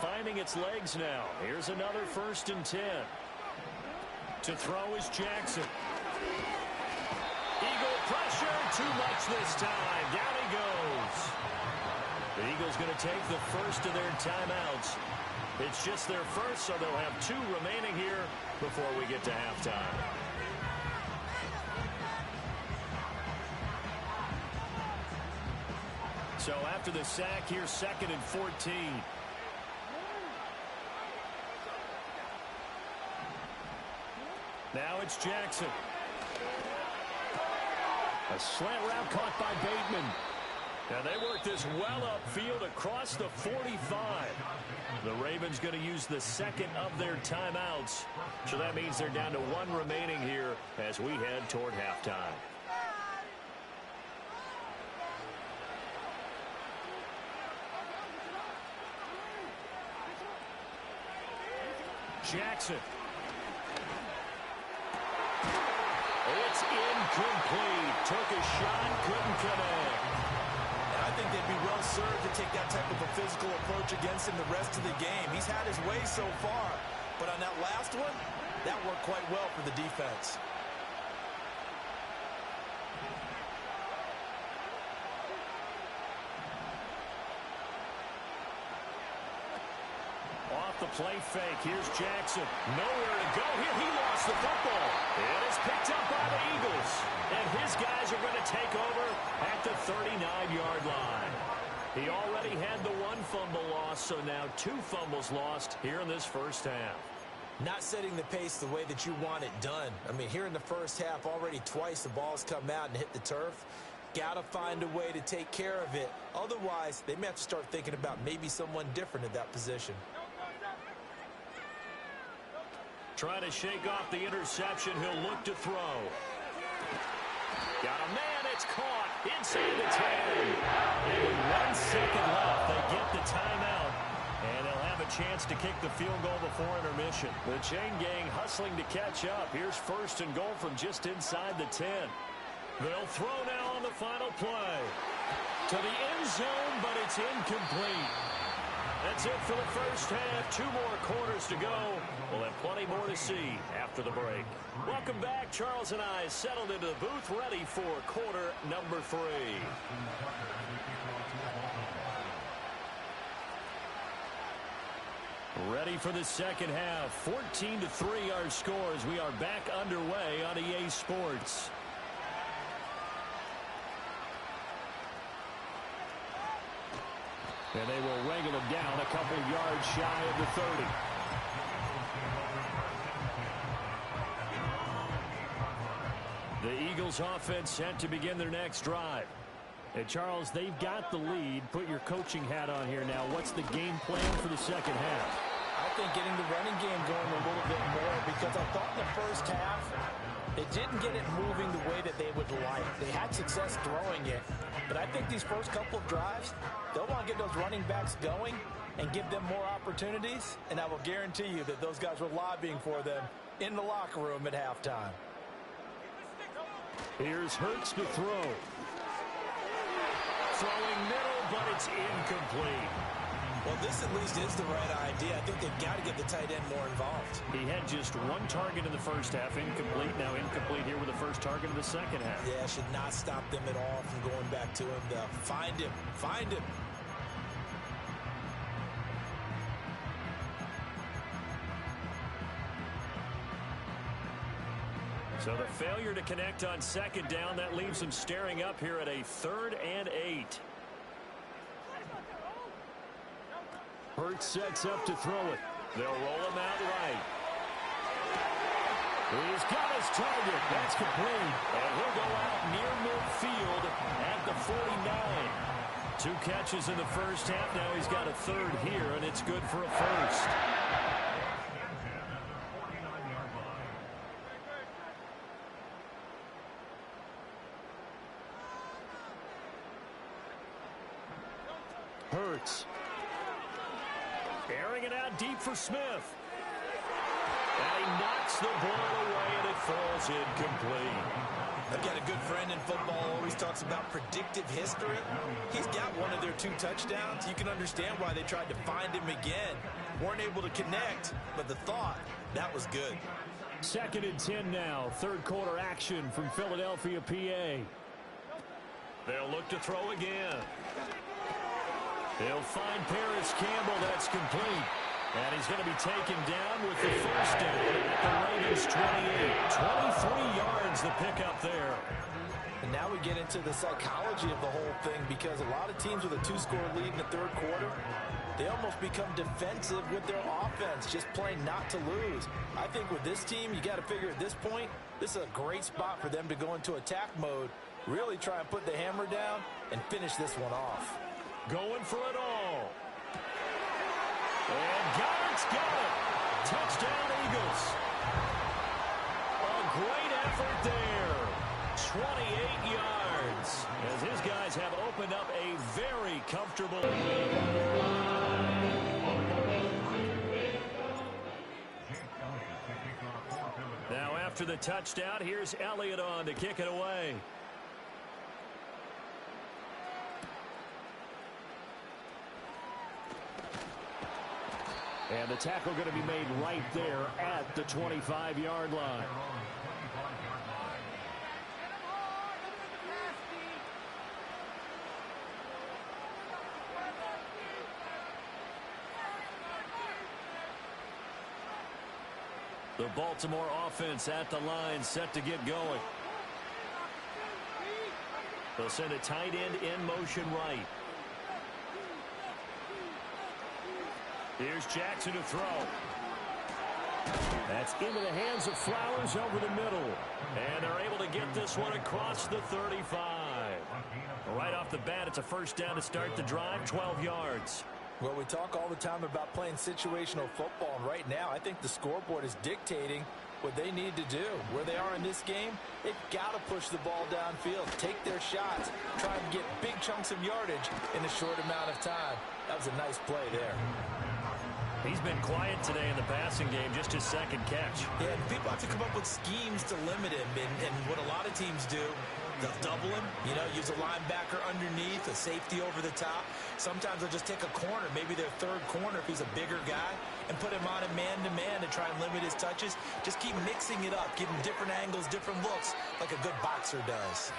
finding its legs now. Here's another 1st and 10. To throw is Jackson. Eagle pressure, too much this time. Down he goes. The Eagles going to take the first of their timeouts. It's just their first, so they'll have 2 remaining here before we get to halftime. So after the sack, here's 2nd and 14. Now it's Jackson. A slant route caught by Bateman. Now they work this well upfield across the 45. The Ravens going to use the 2nd of their timeouts. So that means they're down to 1 remaining here as we head toward halftime. Jackson. It's incomplete. Took a shot, couldn't connect. And I think they'd be well served to take that type of a physical approach against him the rest of the game. He's had his way so far, but on that last one, that worked quite well for the defense. Off the play fake. Here's Jackson. Nowhere to go here. He lost the football. It is picked up by the Eagles. And his guys are going to take over at the 39-yard line. He already had the 1 fumble loss, so now 2 fumbles lost here in this first half. Not setting the pace the way that you want it done. I mean, here in the first half, already twice the ball's come out and hit the turf. Got to find a way to take care of it. Otherwise, they may have to start thinking about maybe someone different at that position. Trying to shake off the interception. He'll look to throw. Got a man. It's caught inside the 10. And with 1 second left, they get the timeout. And they'll have a chance to kick the field goal before intermission. The chain gang hustling to catch up. Here's 1st and goal from just inside the 10. They'll throw now on the final play. To the end zone, but it's incomplete. That's it for the first half. 2 more quarters to go. We'll have plenty more to see after the break. Welcome back. Charles and I settled into the booth, ready for quarter number 3. Ready for the second half. 14-3 our scores. We are back underway on EA Sports. And they will wrangle him down a couple yards shy of the 30. The Eagles offense set to begin their next drive. And Charles, they've got the lead. Put your coaching hat on here now. What's the game plan for the second half? I think getting the running game going a little bit more, because I thought in the first half they didn't get it moving the way that they would like. They had success throwing it. But I think these first couple of drives, they'll want to get those running backs going and give them more opportunities. And I will guarantee you that those guys were lobbying for them in the locker room at halftime. Here's Hurts to throw. Throwing middle, but it's incomplete. Well, this at least is the right idea. I think they've got to get the tight end more involved. He had just 1 target in the first half, incomplete. Now incomplete here with the first target of the second half. Yeah, should not stop them at all from going back to him. Find him. Find him. So the failure to connect on second down, that leaves them staring up here at a 3rd and 8. Hurts sets up to throw it. They'll roll him out right. He's got his target. That's complete. And he'll go out near midfield at the 49. 2 catches in the first half. Now he's got a 3rd here, and it's good for a 1st. Hurts. Airing it out deep for Smith. And he knocks the ball away, and it falls incomplete. I've got a good friend in football, always talks about predictive history. He's got one of their 2 touchdowns. You can understand why they tried to find him again. Weren't able to connect, but the thought, that was good. 2nd and 10 now. Third quarter action from Philadelphia, PA. They'll look to throw again. They'll find Paris Campbell. That's complete. And he's going to be taken down with the first down at the Ravens 28. 23 yards the pickup there. And now we get into the psychology of the whole thing, because a lot of teams with a 2-score lead in the third quarter, they almost become defensive with their offense, just playing not to lose. I think with this team, you got to figure at this point, this is a great spot for them to go into attack mode, really try and put the hammer down and finish this one off. Going for it all. And Goddard's got it. Touchdown, Eagles. A great effort there. 28 yards. As his guys have opened up a very comfortable... Now after the touchdown, here's Elliott on to kick it away. And the tackle going to be made right there at the 25-yard line. The Baltimore offense at the line, set to get going. They'll send a tight end in motion right. Here's Jackson to throw. That's into the hands of Flowers over the middle. And they're able to get this one across the 35. Right off the bat, it's a first down to start the drive, 12 yards. Well, we talk all the time about playing situational football, and right now I think the scoreboard is dictating what they need to do. Where they are in this game, they've got to push the ball downfield, take their shots, try and get big chunks of yardage in a short amount of time. That was a nice play there. He's been quiet today in the passing game, just his second catch. Yeah, and people have to come up with schemes to limit him, and what a lot of teams do, they'll double him, use a linebacker underneath, a safety over the top. Sometimes they'll just take a corner, maybe their third corner if he's a bigger guy, and put him on a man-to-man to try and limit his touches. Just keep mixing it up, give him different angles, different looks, like a good boxer does.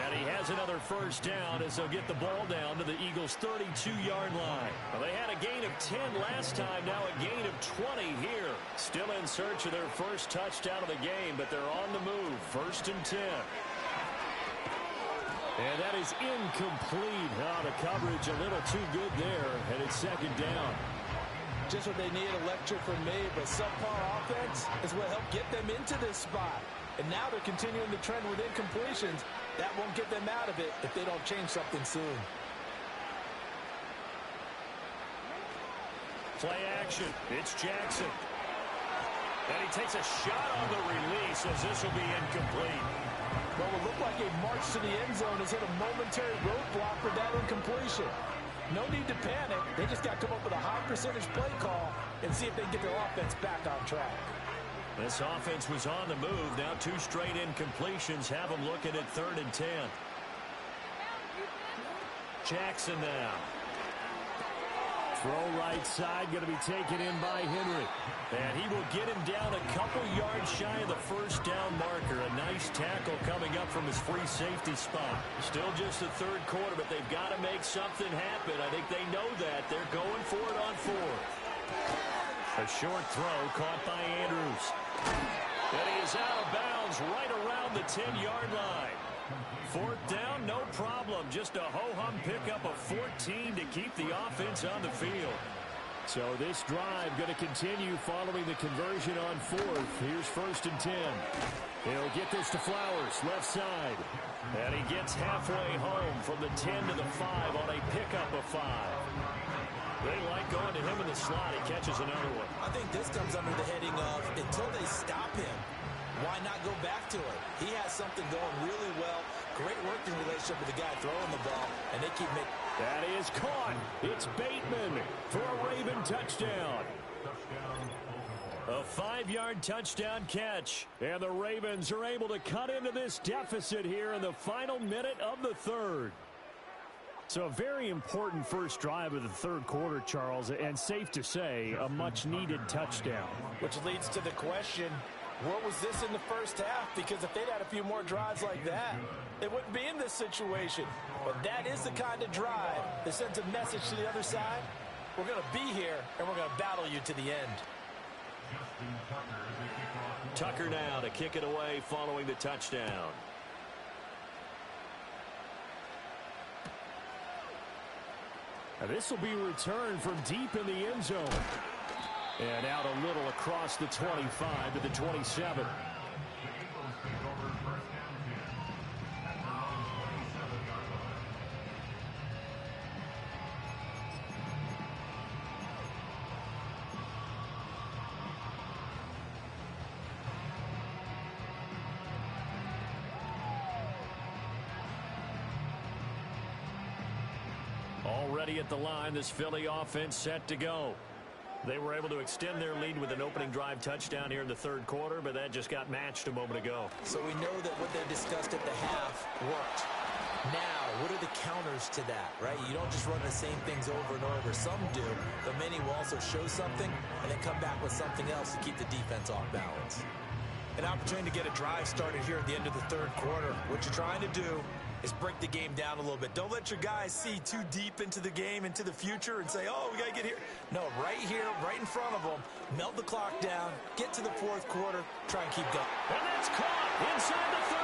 And he has another first down as they'll get the ball down to the Eagles' 32-yard line. Well, they had a gain of 10 last time, now a gain of 20 here. Still in search of their first touchdown of the game, but they're on the move. 1st and 10. And that is incomplete. Oh, the coverage a little too good there, and it's 2nd down. Just what they need, a lecture from me, but subpar offense is what helped get them into this spot. And now they're continuing the trend with incompletions. That won't get them out of it if they don't change something soon. Play action. It's Jackson. And he takes a shot on the release as this will be incomplete. Well, it looked like a march to the end zone has hit a momentary roadblock with that incompletion. No need to panic. They just got to come up with a high percentage play call and see if they can get their offense back on track. This offense was on the move. Now 2 straight incompletions have them looking at 3rd and 10. Jackson now. Throw right side, going to be taken in by Henry. And he will get him down a couple yards shy of the first down marker. A nice tackle coming up from his free safety spot. Still just the 3rd quarter, but they've got to make something happen. I think they know that. They're going for it on 4th. A short throw caught by Andrews. And he is out of bounds right around the 10-yard line. 4th down, no problem. Just a ho-hum pickup of 14 to keep the offense on the field. So this drive going to continue following the conversion on 4th. Here's 1st and 10. He'll get this to Flowers, left side. And he gets halfway home from the 10 to the 5 on a pickup of 5. They like going to him in the slot. He catches another one. I think this comes under the heading of until they stop him, why not go back to it? He has something going really well. Great working relationship with the guy throwing the ball, and they keep making. That is caught. It's Bateman for a Raven touchdown. A 5-yard touchdown catch. And the Ravens are able to cut into this deficit here in the final minute of the third. So a very important first drive of the third quarter, Charles, and safe to say, a much-needed touchdown. Which leads to the question, what was this in the first half? Because if they'd had a few more drives like that, they wouldn't be in this situation. But that is the kind of drive that sends a message to the other side. We're going to be here, and we're going to battle you to the end. Tucker now to kick it away following the touchdown. Now this will be returned from deep in the end zone. And out a little across the 25 to the 27. Already at the line, this Philly offense set to go. They were able to extend their lead with an opening drive touchdown here in the third quarter, but that just got matched a moment ago. So we know that what they discussed at the half worked. Now, what are the counters to that, right? You don't just run the same things over and over. Some do, but many will also show something and then come back with something else to keep the defense off balance. An opportunity to get a drive started here at the end of the third quarter. What you're trying to do is break the game down a little bit. Don't let your guys see too deep into the game, into the future, and say, oh, we got to get here. No, right here, right in front of them, melt the clock down, get to the fourth quarter, try and keep going. And that's caught inside the 30.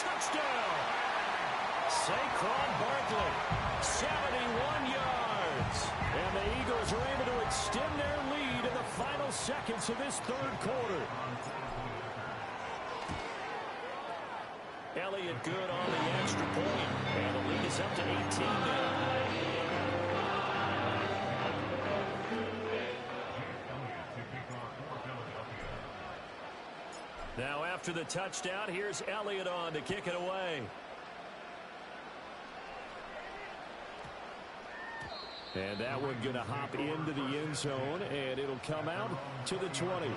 Touchdown. Saquon Barkley, 71 yards. And the Eagles are able to extend their lead in the final seconds of this third quarter. Elliott good on the extra point. And the lead is up to 18 now. Now after the touchdown, here's Elliott on to kick it away. And that one going to hop into the end zone, and it'll come out to the 20.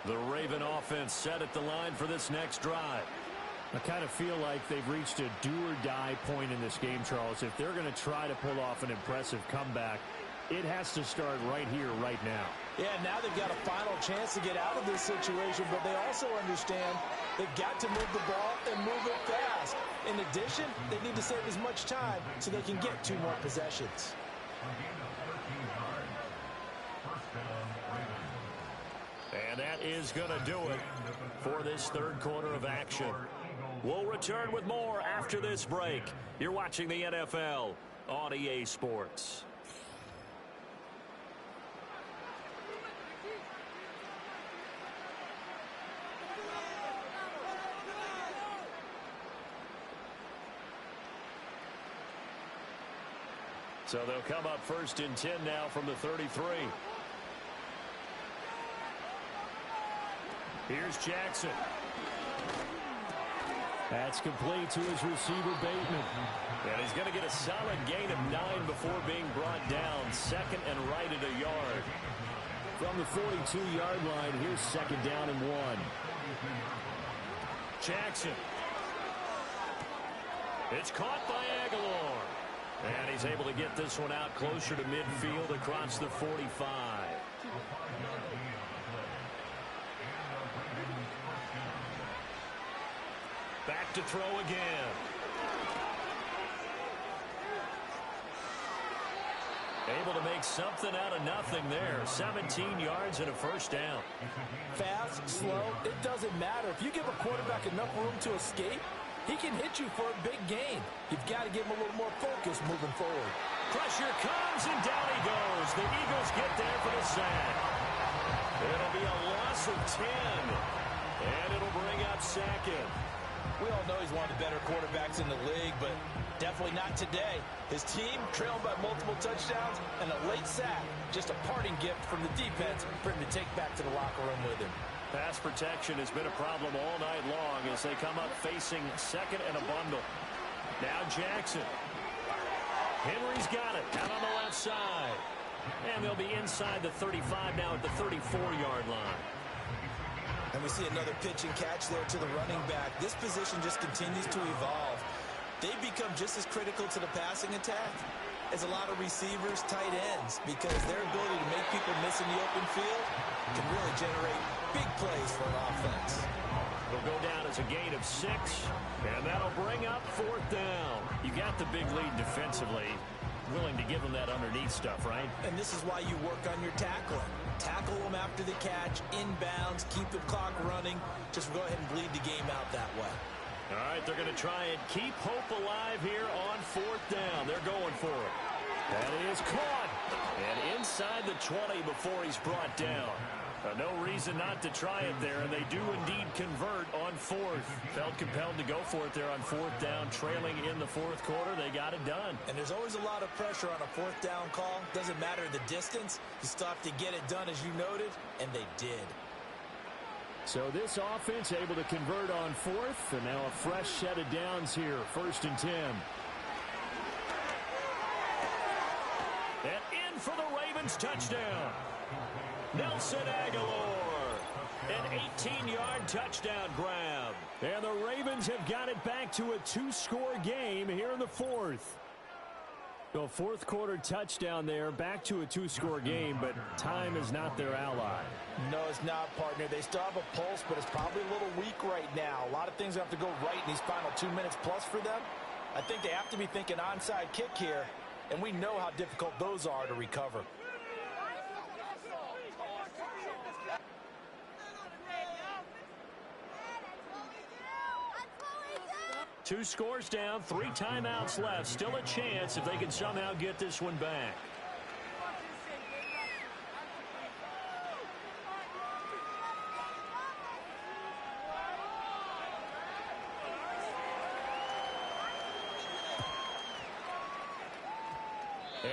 The Raven offense set at the line for this next drive. I kind of feel like they've reached a do-or-die point in this game, Charles. If they're going to try to pull off an impressive comeback, it has to start right here, right now. Yeah, now they've got a final chance to get out of this situation, but they also understand they've got to move the ball and move it fast. In addition, they need to save as much time so they can get 2 more possessions. And that is going to do it for this third quarter of action. We'll return with more after this break. You're watching the NFL on EA Sports. So they'll come up first and 10 now from the 33. Here's Jackson. That's complete to his receiver, Bateman. And he's going to get a solid gain of 9 before being brought down. Second and right at a yard. From the 42-yard line, here's second down and 1. Jackson. It's caught by Aguilar. And he's able to get this one out closer to midfield across the 45. Back to throw again. Able to make something out of nothing there. 17 yards and a first down. Fast, slow, it doesn't matter. If you give a quarterback enough room to escape, he can hit you for a big gain. You've got to give him a little more focus moving forward. Pressure comes, and down he goes. The Eagles get there for the sack. It'll be a loss of 10. And it'll bring up second. We all know he's one of the better quarterbacks in the league, but definitely not today. His team trailed by multiple touchdowns and a late sack. Just a parting gift from the defense for him to take back to the locker room with him. Pass protection has been a problem all night long as they come up facing second and a bundle. Now Jackson. Henry's got it out on the left side. And they'll be inside the 35 now at the 34-yard line. And we see another pitch and catch there to the running back. This position just continues to evolve. They've become just as critical to the passing attack as a lot of receivers, tight ends, because their ability to make people miss in the open field can really generate big plays for an offense. It'll go down as a gain of 6, and that'll bring up 4th down. You got the big lead defensively. Willing to give them that underneath stuff, right? And this is why you work on your tackling. Tackle them after the catch, inbounds, keep the clock running. Just go ahead and bleed the game out that way. All right, they're going to try and keep hope alive here on 4th down. They're going for it. That is caught. And inside the 20 before he's brought down. No reason not to try it there, and they do indeed convert on 4th. Felt compelled to go for it there on 4th down, trailing in the 4th quarter. They got it done. And there's always a lot of pressure on a 4th down call. Doesn't matter the distance. You still have to get it done, as you noted, and they did. So this offense able to convert on 4th, and now a fresh set of downs here, 1st and 10. And in for the Ravens touchdown. Nelson Aguilar, an 18-yard touchdown grab. And the Ravens have got it back to a 2-score game here in the 4th. So 4th quarter touchdown there, back to a 2-score game, but time is not their ally. No, it's not, partner. They still have a pulse, but it's probably a little weak right now. A lot of things have to go right in these final 2 minutes plus for them. I think they have to be thinking onside kick here, and we know how difficult those are to recover. Two scores down, 3 timeouts left. Still a chance if they can somehow get this one back.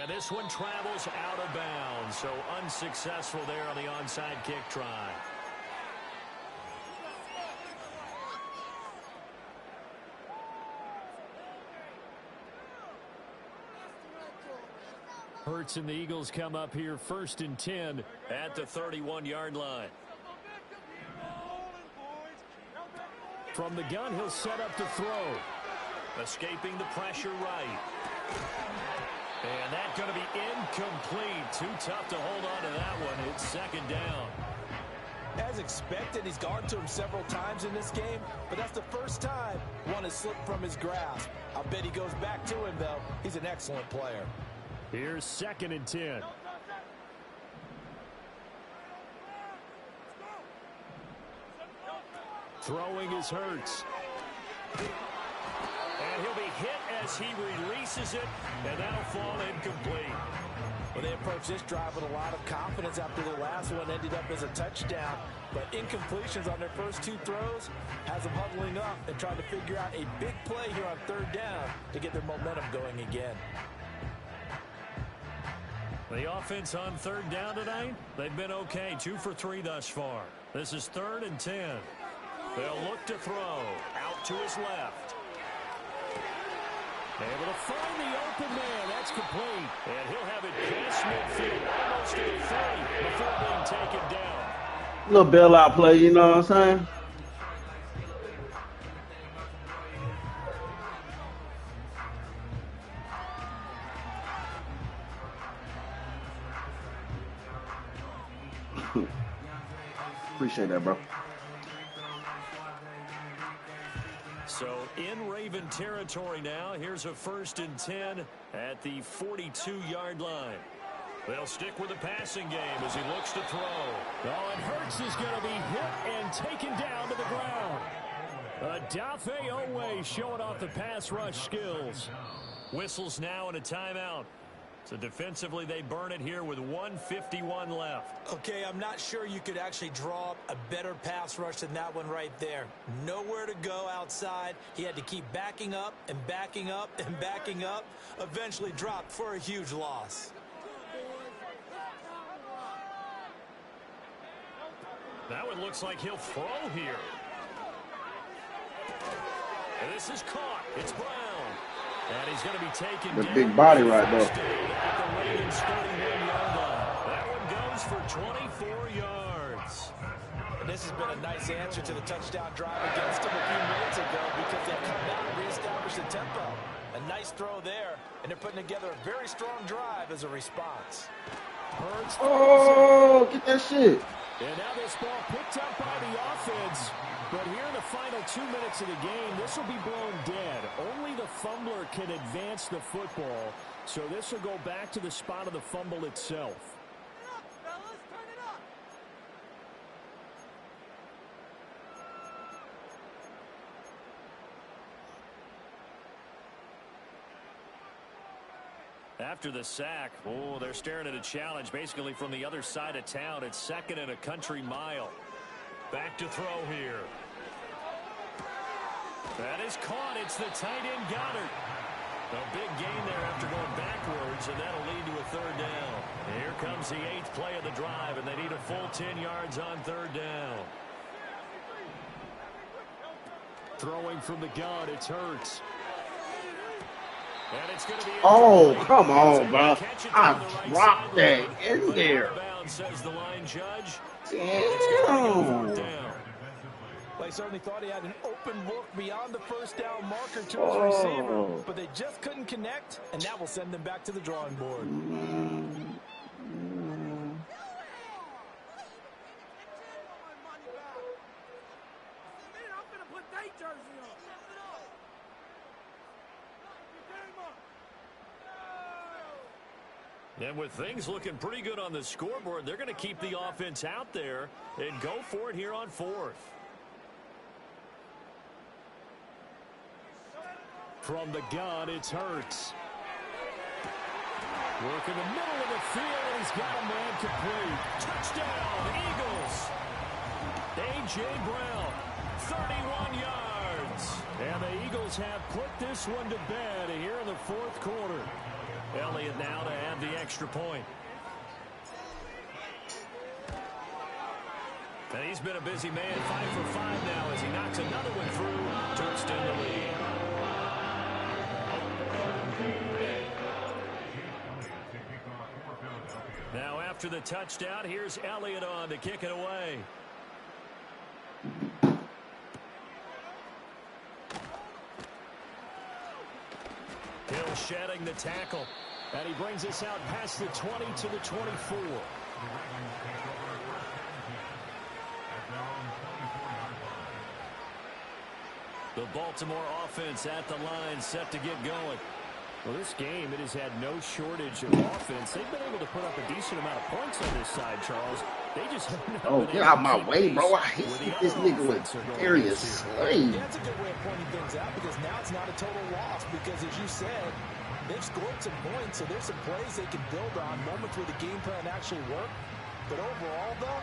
And this one travels out of bounds, so unsuccessful there on the onside kick try. Hurts and the Eagles come up here 1st and 10 at the 31-yard line. From the gun, he'll set up to throw. Escaping the pressure right. And that's going to be incomplete. Too tough to hold on to that one. It's 2nd down. As expected, he's gone to him several times in this game, but that's the first time one has slipped from his grasp. I'll bet he goes back to him, though. He's an excellent player. Here's 2nd and 10. Throwing is Hurts. And he'll be hit as he releases it, and that'll fall incomplete. Well, they approached this drive with a lot of confidence after the last one ended up as a touchdown. But incompletions on their first 2 throws has them huddling up and trying to figure out a big play here on 3rd down to get their momentum going again. The offense on 3rd down tonight, they've been okay. 2 for 3 thus far. This is 3rd and 10. They'll look to throw. Out to his left. Able to find the open man. That's complete. And he'll have it past midfield, almost to the 30 before being taken down. Little bailout play, you know what I'm saying? Appreciate that, bro. So in Raven territory now. Here's a 1st and 10 at the 42-yard line. They'll stick with the passing game as he looks to throw. Oh, and Hurts is going to be hit and taken down to the ground. Adafe Owe showing off the pass rush skills. Whistles now and a timeout. So defensively, they burn it here with 1:51 left. Okay, I'm not sure you could actually draw up a better pass rush than that one right there. Nowhere to go outside. He had to keep backing up and backing up and backing up. Eventually dropped for a huge loss. That one looks like he'll throw here. And this is caught. It's Brown. And he's going to be taken The down. big body right there. At the Ravens' 31-yard line. That one goes for 24 yards. And this has been a nice answer to the touchdown drive against them a few minutes ago because they've come out and reestablished the tempo. A nice throw there, and they're putting together a very strong drive as a response. Oh, get that shit. And now this ball picked up by the offense. But here in the final 2 minutes of the game, this will be blown dead. Only the fumbler can advance the football. So this will go back to the spot of the fumble itself. After the sack, oh, they're staring at a challenge basically from the other side of town. It's 2nd and a country mile. Back to throw here. That is caught. It's the tight end Goddard. A big gain there after going backwards, and that'll lead to a 3rd down. Here comes the 8th play of the drive, and they need a full 10 yards on 3rd down. Throwing from the gun, it's Hurts. And it's going to be Come on, bro. I dropped that in there. Says the line judge. Damn. They certainly thought he had an open look beyond the 1st down marker to his receiver, but they just couldn't connect, and that will send them back to the drawing board. And with things looking pretty good on the scoreboard, they're going to keep the offense out there and go for it here on 4th. From the gun, it's Hurts. Working the middle of the field, and he's got a man complete. Touchdown, Eagles. A.J. Brown, 31 yards. And the Eagles have put this one to bed here in the 4th quarter. Elliott now to add the extra point. And he's been a busy man, 5 for 5 now as he knocks another one through to extend the lead. Now after the touchdown, here's Elliott on to kick it away. Hill shedding the tackle. And he brings us out past the 20 to the 24. The Baltimore offense at the line set to get going. Well, this game, it has had no shortage of offense. They've been able to put up a decent amount of points on this side, Charles. They just Get out my way, bro. I hate this nigga with Darius Slade. That's a good way of pointing things out because now it's not a total loss because, as you said, they've scored some points, so there's some plays they can build on, moments where the game plan actually worked. But overall, though,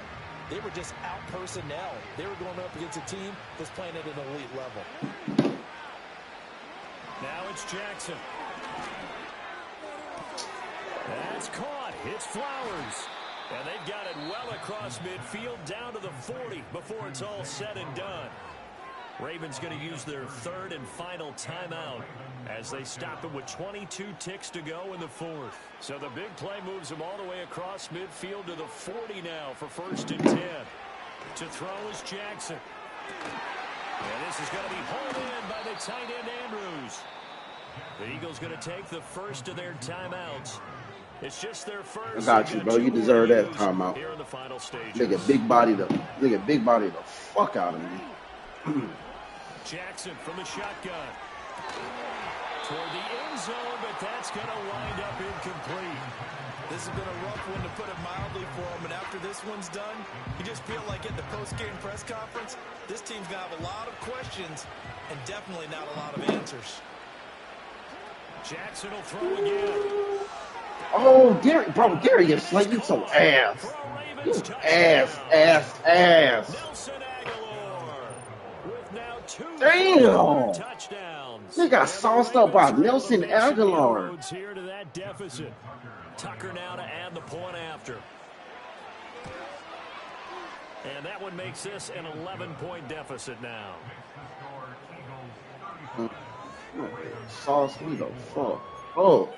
they were just out personnel. They were going up against a team that's playing at an elite level. Now it's Jackson. That's caught. It's Flowers. And they've got it well across midfield down to the 40 before it's all said and done. Ravens going to use their 3rd and final timeout as they stop it with 22 ticks to go in the 4th. So the big play moves them all the way across midfield to the 40 now for 1st and 10. To throw is Jackson. And this is going to be hauled in by the tight end Andrews. The Eagles going to take the first of their timeouts. It's just their first. I got you, bro. You deserve that timeout. Here in the final stage. Nigga, big body the fuck out of me. Jackson from the shotgun. Toward the end zone, but that's going to wind up incomplete. This has been a rough one, to put it mildly, for him. And after this one's done, you just feel like at the post-game press conference, this team's going to have a lot of questions and definitely not a lot of answers. Jackson will throw again. Oh, Darius, like you so ass. For a You Ravens ass, touchdown. ass, ass. Nelson Aguilar with now 2 short-yard Damn. touchdowns. They got And the sauced up Ravens by are able to Nelson make some Aguilar. inroads here to that deficit. Tucker now to add the point after. And that one makes this an 11-point deficit now. Sauce me the fuck up.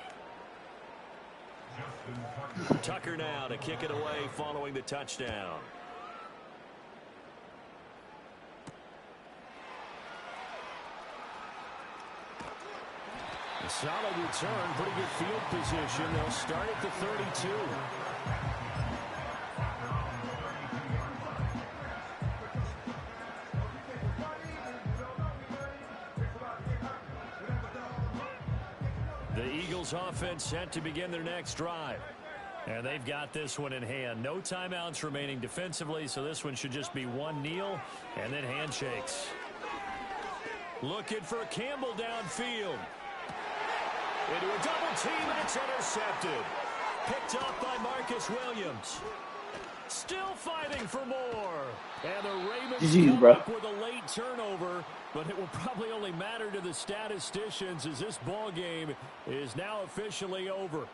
Tucker now to kick it away following the touchdown. A solid return, pretty good field position. They'll start at the 32. The Eagles offense set to begin their next drive. And they've got this one in hand. No timeouts remaining defensively, so this one should just be one kneel and then handshakes. Looking for Campbell downfield. Into a double team, and it's intercepted. Picked up by Marcus Williams. Still fighting for more. And the Ravens come up with a late turnover, but it will probably only matter to the statisticians as this ball game is now officially over.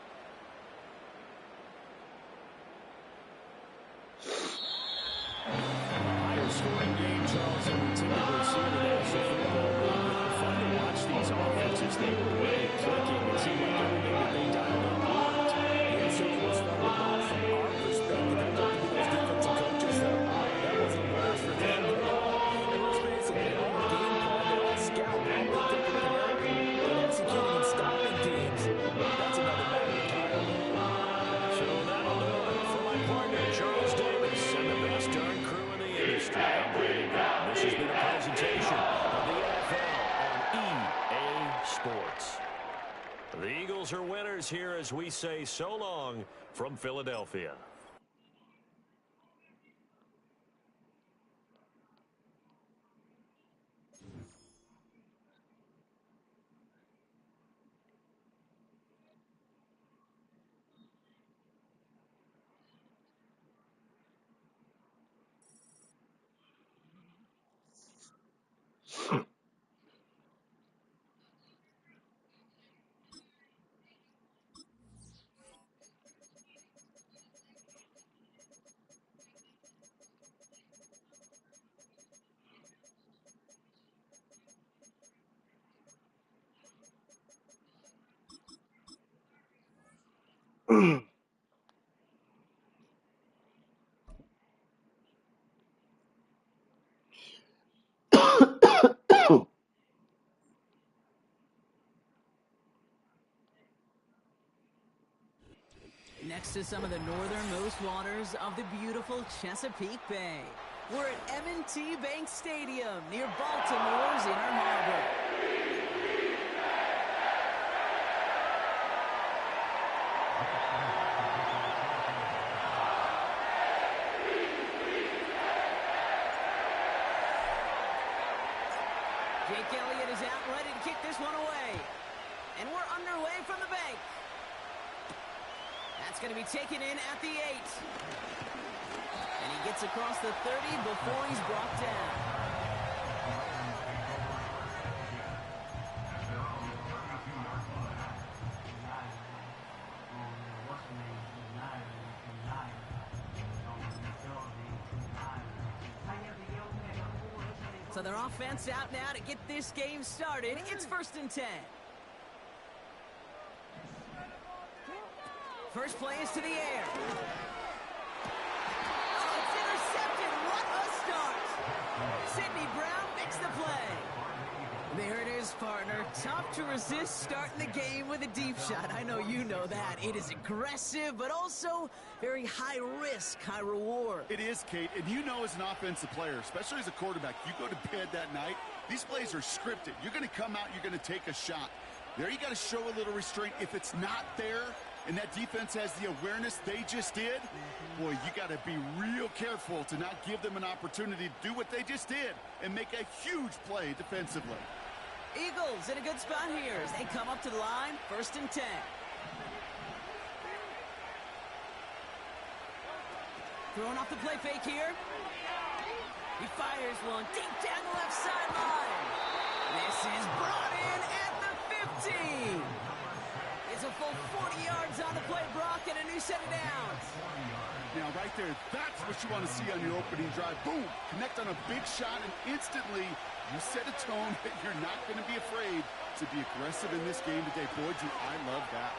Higher scoring game, Charles, than we typically see in the National Football League. But fun to watch these offenses. They were really clicking. It seemed like everything that they dialed up worked. Yes, it was fun to watch from our perspective. I got to be those defensive coaches, though. That wasn't a blast for them at all. And let's face it, they all game plan, they all scout, they all think they're prepared. But executing and stopping teams, that's another matter entirely. So that'll do it for my partner, Charles Davis, and the best darn crew in the industry. I'm Brady Brown. This has been a presentation of the NFL on EA Sports. The Eagles are winners here as we say so long from Philadelphia. Next to some of the northernmost waters of the beautiful Chesapeake Bay. We're at M&T Bank Stadium near Baltimore's Inner Harbor. Jake Elliott is out ready to kick this one away. And we're underway from the bank. That's going to be taken in at the 8. And he gets across the 30 before he's brought down. So their offense out now to get this game started. It's 1st and 10. First play is to the air. Oh, it's intercepted. What a start. Sidney Brown makes the play. There it is, partner. Tough to resist starting the game with a deep shot. I know you know that. It is aggressive, but also very high risk, high reward. It is, Kate, and you know as an offensive player, especially as a quarterback, you go to bed that night, these plays are scripted. You're going to come out, you're going to take a shot. There you got to show a little restraint. If it's not there, and that defense has the awareness they just did, boy, you got to be real careful to not give them an opportunity to do what they just did and make a huge play defensively. Eagles in a good spot here as they come up to the line, 1st and 10. Throwing off the play fake here. He fires one deep down the left sideline. This is brought in at the 15. It's a full 40 yards on the play, Brock, and a new set of downs. Now, right there, that's what you want to see on your opening drive. Boom! Connect on a big shot, and instantly you set a tone that you're not going to be afraid to be aggressive in this game today. Boy, do I love that.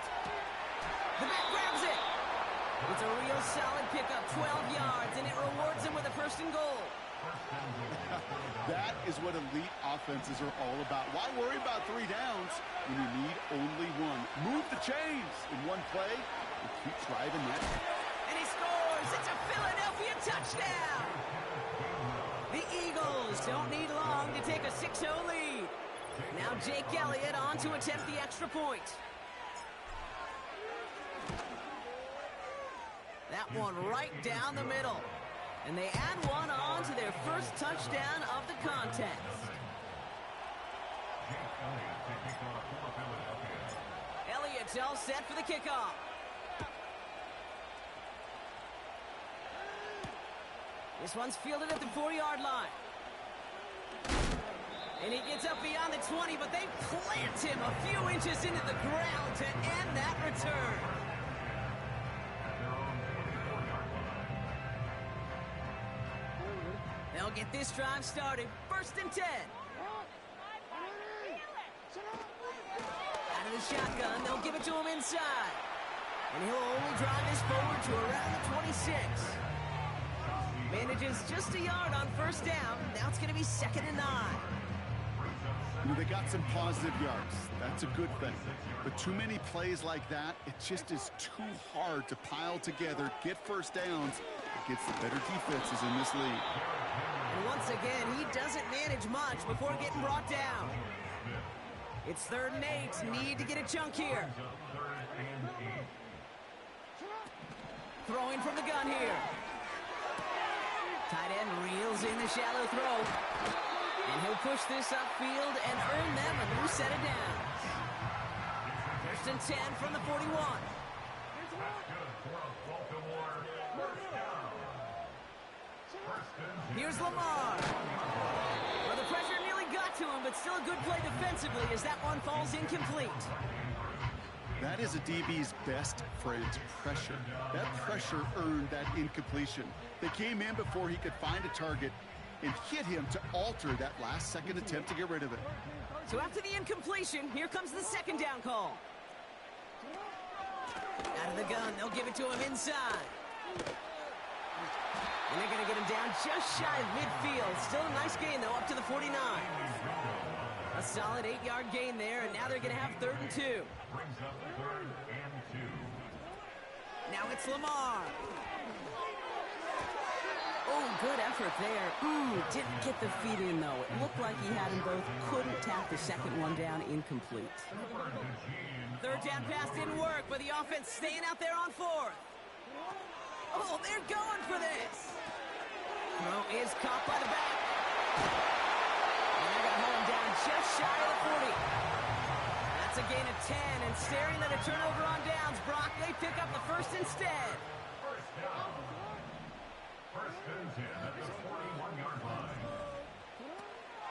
The back grabs it. It's a real solid pickup, 12 yards, and it rewards him with a first and goal. That is what elite offenses are all about. Why worry about 3 downs when you need only one? Move the chains in one play and keep driving that. And he scores. It's a Philadelphia touchdown. The Eagles don't need long to take a 6-0 lead. Now Jake Elliott on to attempt the extra point. That one right down the middle. And they add one on to their first touchdown of the contest. Elliott's all set for the kickoff. This one's fielded at the 4-yard line. And he gets up beyond the 20, but they plant him a few inches into the ground to end that return. They'll get this drive started. 1st and 10. Out of the shotgun, they'll give it to him inside. And he'll only drive this forward to around the 26. Manages just a yard on 1st down. Now it's going to be 2nd and 9. You know, they got some positive yards. That's a good thing. But too many plays like that, it just is too hard to pile together, get 1st downs against the better defenses in this league. And once again, he doesn't manage much before getting brought down. It's 3rd and 8. Need to get a chunk here. Throwing from the gun here. Tight end reels in the shallow throw. And he'll push this upfield and earn them a new set of downs. 1st and 10 from the 41. Here's Lamar. Well, the pressure nearly got to him, but still a good play defensively as that one falls incomplete. That is a DB's best friend, pressure. That pressure earned that incompletion. They came in before he could find a target and hit him to alter that last-second attempt to get rid of it. So after the incompletion, here comes the 2nd down call. Out of the gun, they'll give it to him inside. And they're going to get him down just shy of midfield. Still a nice gain, though, up to the 49. A solid 8-yard gain there, and now they're going to have 3rd and 2. Now it's Lamar. Oh, good effort there. Didn't get the feet in, though. It looked like he had them both. Couldn't tap the 2nd one down, incomplete. 3rd down pass didn't work, but the offense staying out there on 4th. Oh, they're going for this. Throw is caught by the back. And they're going to hold him down just shy of the 40. That's a gain of 10, and staring at a turnover on downs, Brock, they pick up the 1st instead. First and 10 at the 41-yard line.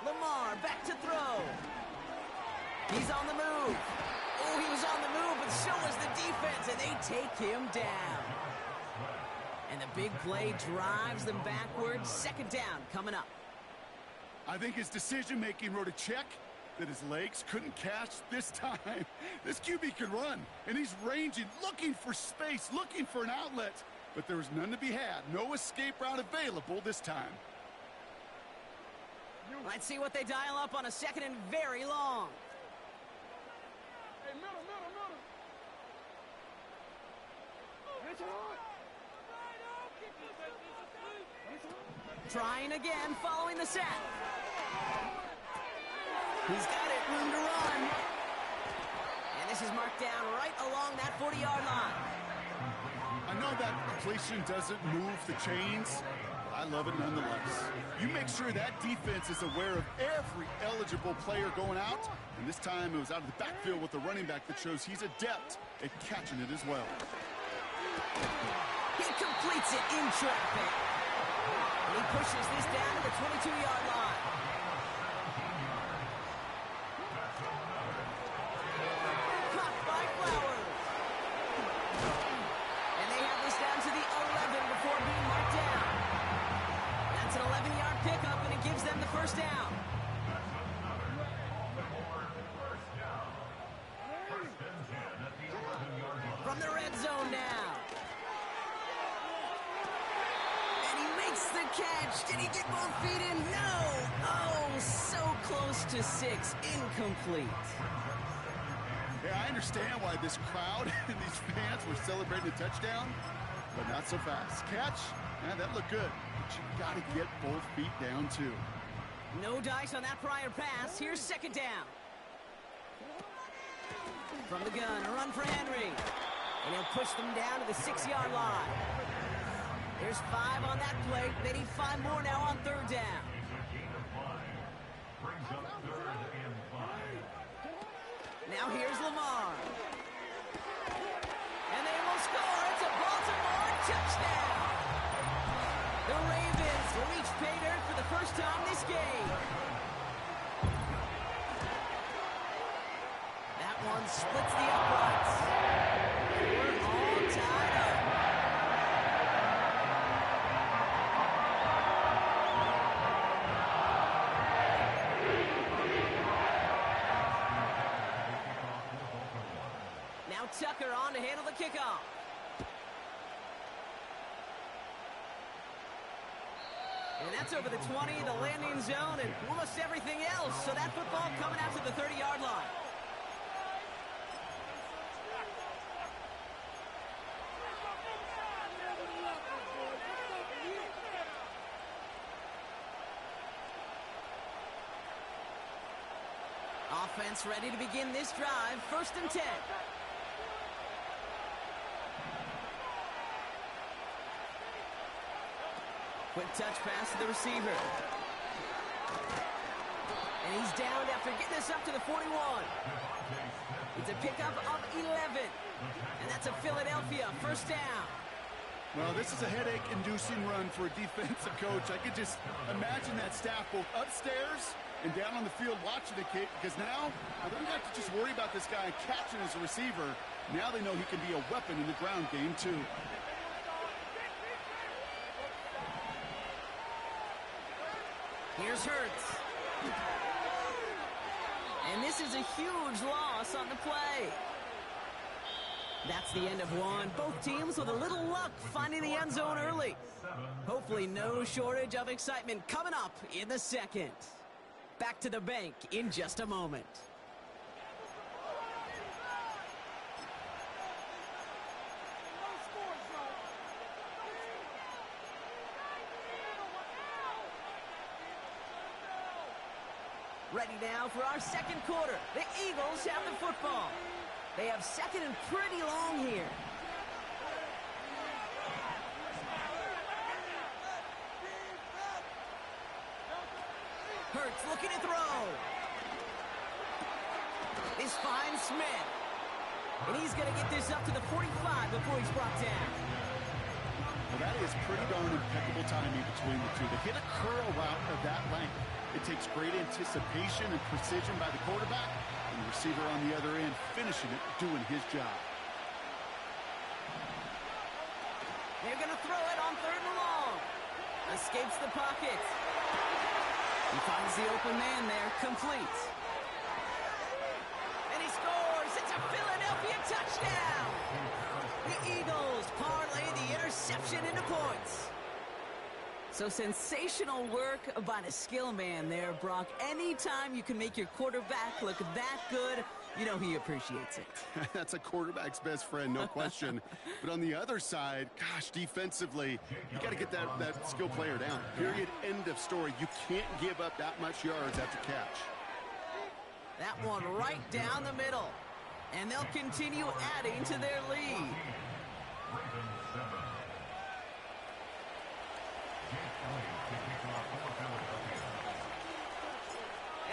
Lamar back to throw. He's on the move. Oh, he was on the move, but so was the defense, and they take him down. And the big play drives them backwards. 2nd down coming up. I think his decision-making wrote a check that his legs couldn't catch this time. This QB can run, and he's ranging, looking for space, looking for an outlet. But there was none to be had. No escape route available this time. Let's see what they dial up on a 2nd and very long. Hey, middle. Trying again, following the sack. He's got it, room to run. And this is marked down right along that 40-yard line. I know that completion doesn't move the chains, but I love it nonetheless. You make sure that defense is aware of every eligible player going out, and this time it was out of the backfield with the running back that shows he's adept at catching it as well. He completes Fights it in traffic. And he pushes this down to the 22-yard line. Caught by Flowers. And they have this down to the 11 before being marked down. That's an 11-yard pickup, and it gives them the first down. From the red zone now. And he makes the catch. Did he get both feet in? No. Oh, so close to 6. Incomplete. Yeah, I understand why this crowd and these fans were celebrating a touchdown, but not so fast. Catch? Yeah, that looked good. But you got to get both feet down, too. No dice on that prior pass. Here's second down. From the gun, a run for Henry. And he'll push them down to the 6-yard line. There's 5 on that play. They need 5 more now on third down. Now here's Lamar. And they will score. It's a Baltimore touchdown. The Ravens reach pay dirt for the first time this game. That one splits the uprights. We're all tied up. Now Tucker on to handle the kickoff. And that's over the 20, the landing zone, and almost everything else. So that football coming out to the 30-yard line. Offense ready to begin this drive. 1st and 10. Quick touch pass to the receiver. And he's downed after getting this up to the 41. It's a pickup of 11. And that's a Philadelphia first down. Well, this is a headache-inducing run for a defensive coach. I could just imagine that staff both upstairs and down on the field watching the kid, because now they don't have to just worry about this guy catching as a receiver. Now they know he can be a weapon in the ground game, too. Here's Hurts. And this is a huge loss on the play. That's the end of one. Both teams with a little luck finding the end zone early. Hopefully no shortage of excitement coming up in the second. Back to the bank in just a moment. Ready now for our second quarter. The Eagles have the football. They have second and pretty long here. Hurts looking to throw. This finds Smith. And he's going to get this up to the 45 before he's brought down. Well, that is pretty darn impeccable timing between the two. To hit a curl route of that length, it takes great anticipation and precision by the quarterback, and the receiver on the other end finishing it, doing his job. They're going to throw it on 3rd and long. Escapes the pocket. He finds the open man there, complete. And he scores. It's a Philadelphia touchdown. The Eagles parlay the interception into points. So sensational work by the skill man there, Brock. Anytime you can make your quarterback look that good, you know he appreciates it. That's a quarterback's best friend, no question. But on the other side, gosh, defensively, you got to get that skill player down. Period, end of story. You can't give up that much yards after catch. That one right down the middle. And they'll continue adding to their lead.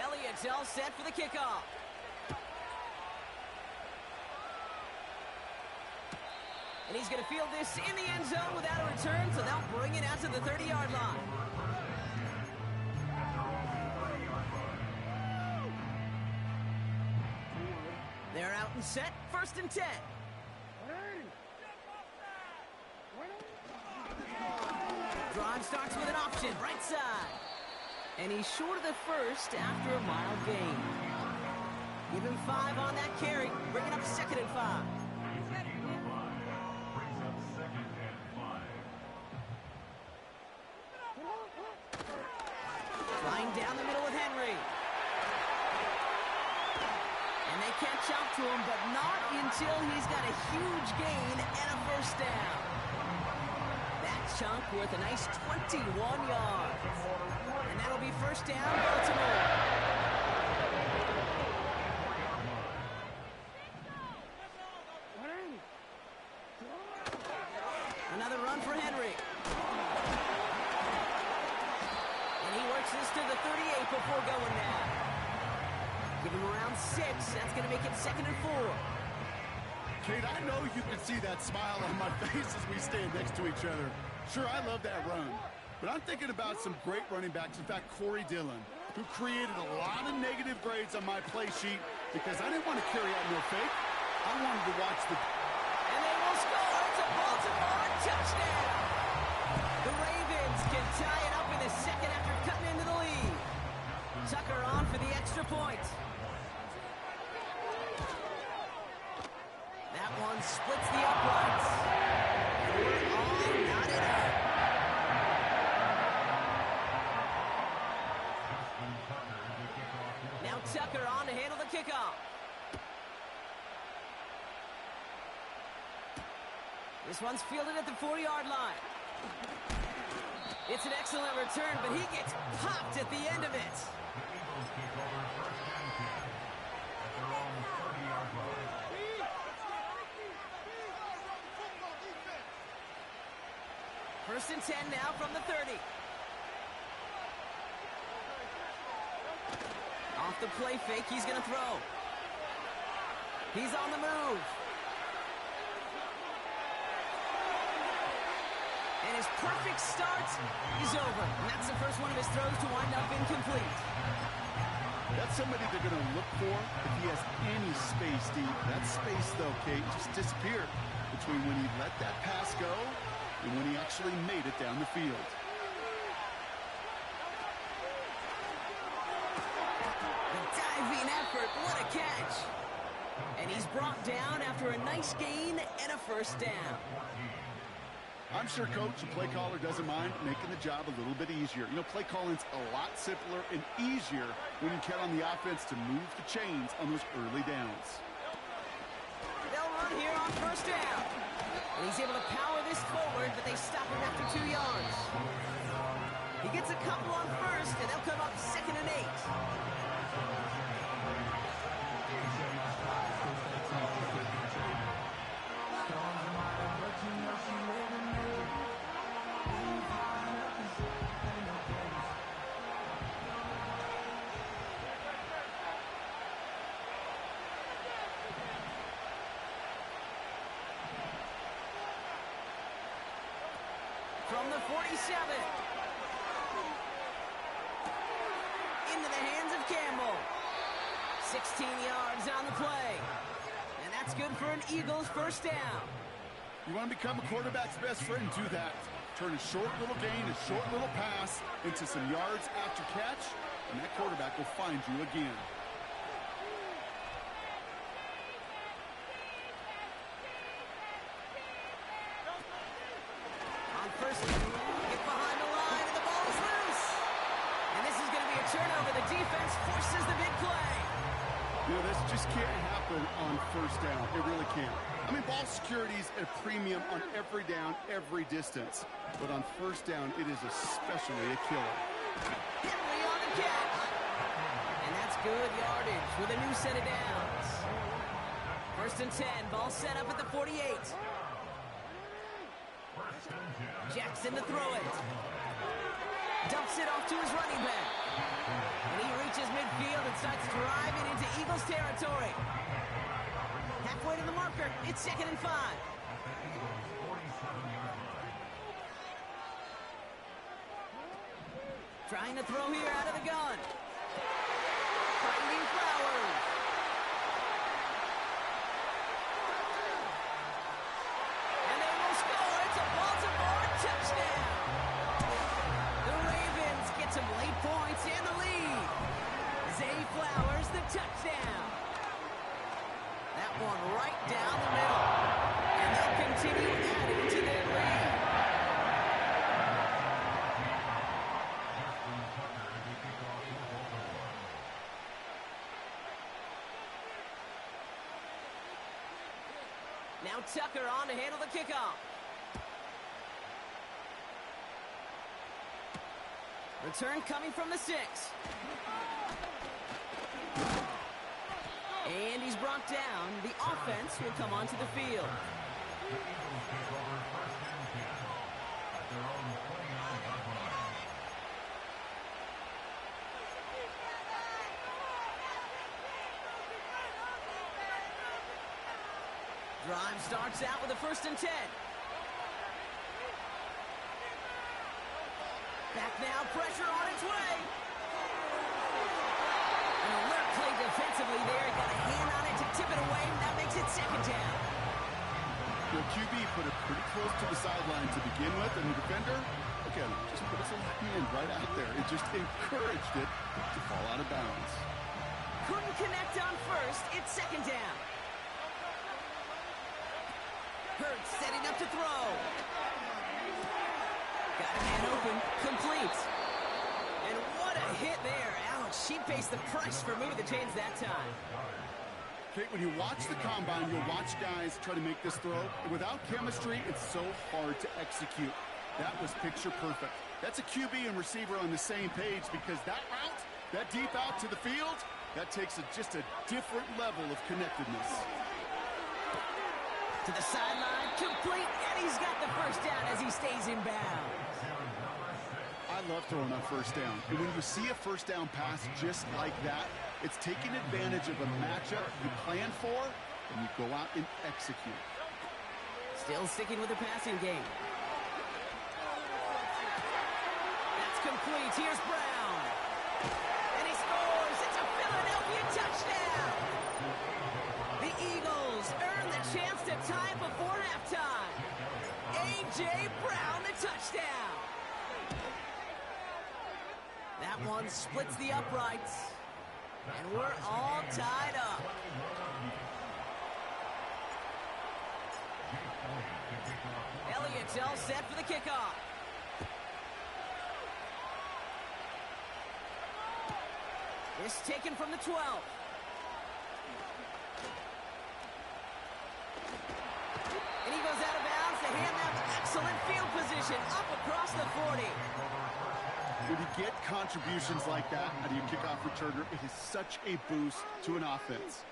Elliott's all set for the kickoff. And And he's going to field this in the end zone without a return, so they'll bring it out to the 30-yard line. They're out and set, 1st and 10. Drive starts with an option, right side. And he's short of the first after a mild gain. Give him 5 on that carry, bringing up 2nd and 5. Flying down the middle with Henry. And they catch up to him, but not until he's got a huge gain and a 1st down. That chunk worth a nice 21 yards. And that'll be 1st down, Baltimore. Another run for Henry. And he works this to the 38 before going down. Give him around 6. That's going to make it 2nd and 4. Kate, I know you can see that smile on my face as we stand next to each other. Sure, I love that run. But I'm thinking about some great running backs. In fact, Corey Dillon, who created a lot of negative grades on my play sheet because I didn't want to carry out no fake. I wanted to watch the... And they will score. It's a Baltimore touchdown. The Ravens can tie it up in the 2nd after cutting into the lead. Tucker on for the extra point. That one splits the uprights. And we're all knotted up. Now Tucker on to handle the kickoff. This one's fielded at the 40-yard line. It's an excellent return, but he gets popped at the end of it. First and 10 now from the 30. Off the play fake, he's going to throw. He's on the move. And his perfect start is over. And that's the first one of his throws to wind up incomplete. That's somebody they're going to look for if he has any space deep. That space, though, Kate, just disappeared between when he let that pass go and when he actually made it down the field. The diving effort, what a catch. And he's brought down after a nice gain and a 1st down. I'm sure coach and play caller doesn't mind making the job a little bit easier. You know, play calling's a lot simpler and easier when you count on the offense to move the chains on those early downs. They'll run here on 1st down. And he's able to power this forward, but they stop him after 2 yards. He gets a couple on 1st, and they'll come up 2nd and 8. From the 47. Into the hands of Campbell. 16 yards on the play. And that's good for an Eagles 1st down. You want to become a quarterback's best friend, do that. Turn a short little gain, a short little pass into some yards after catch, and that quarterback will find you again. On 1st, get behind the line, and the ball is loose. And this is going to be a turnover. The defense forces the big play. You know, this just can't happen on 1st down. It really can't. I mean, ball security's at a premium on every down, every distance. But on 1st down, it is especially a killer. Henry on the catch. And that's good yardage with a new set of downs. 1st and 10, ball set up at the 48. Jackson to throw it. Dumps it off to his running back. And he reaches midfield and starts driving into Eagles territory. Halfway to the marker, it's 2nd and 5. Trying to throw here out of the gun. Finding Flowers. And they will score. It's a Baltimore touchdown. The Ravens get some late points in the lead. Zay Flowers, the touchdown. That one right down the middle. And they'll continue adding to their lead. Now Tucker on to handle the kickoff. Return coming from the 6. And he's brought down. The offense will come onto the field. Drive starts out with a 1st and 10. Back now, pressure on its way. An alert play defensively there. Got a hand on it to tip it away, and that makes it 2nd down. The QB put it pretty close to the sideline to begin with, and the defender, look at him, just put his little hand right out there. It just encouraged it to fall out of bounds. Couldn't connect on 1st. It's 2nd down. Hurts setting up to throw. Got a man open. Complete. And what a hit there. Ouch. She faced the press for moving the chains that time. Okay, when you watch the combine, you'll watch guys try to make this throw. And without chemistry, it's so hard to execute. That was picture perfect. That's a QB and receiver on the same page because that route, that deep out to the field, that takes just a different level of connectedness. To the sideline, complete, and he's got the 1st down as he stays in bounds. I love throwing on 1st down. And when you see a 1st down pass just like that, it's taking advantage of a matchup you plan for, and you go out and execute. Still sticking with the passing game. That's complete. Here's Brown. And he scores. It's a Philadelphia touchdown. The Eagles earn the chance to tie before halftime. A.J. Brown, the touchdown. That one splits the uprights. And we're all tied up. Elliott's all set for the kickoff. This taken from the 12. And he goes out of bounds to hand them excellent field position up across the 40. When you get contributions like that out of your kickoff returner, it is such a boost to an offense.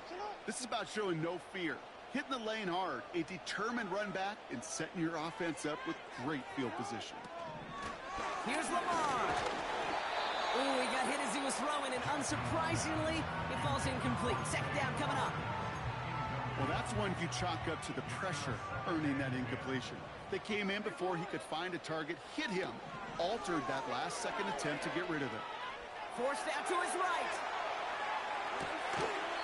This is about showing no fear, hitting the lane hard, a determined run back, and setting your offense up with great field position. Here's Lamar. Ooh, he got hit as he was throwing, and unsurprisingly, it falls incomplete. 2nd down coming up. Well, that's one you chalk up to the pressure earning that incompletion. They came in before he could find a target, hit him, altered that last-second attempt to get rid of it. Forced out to his right.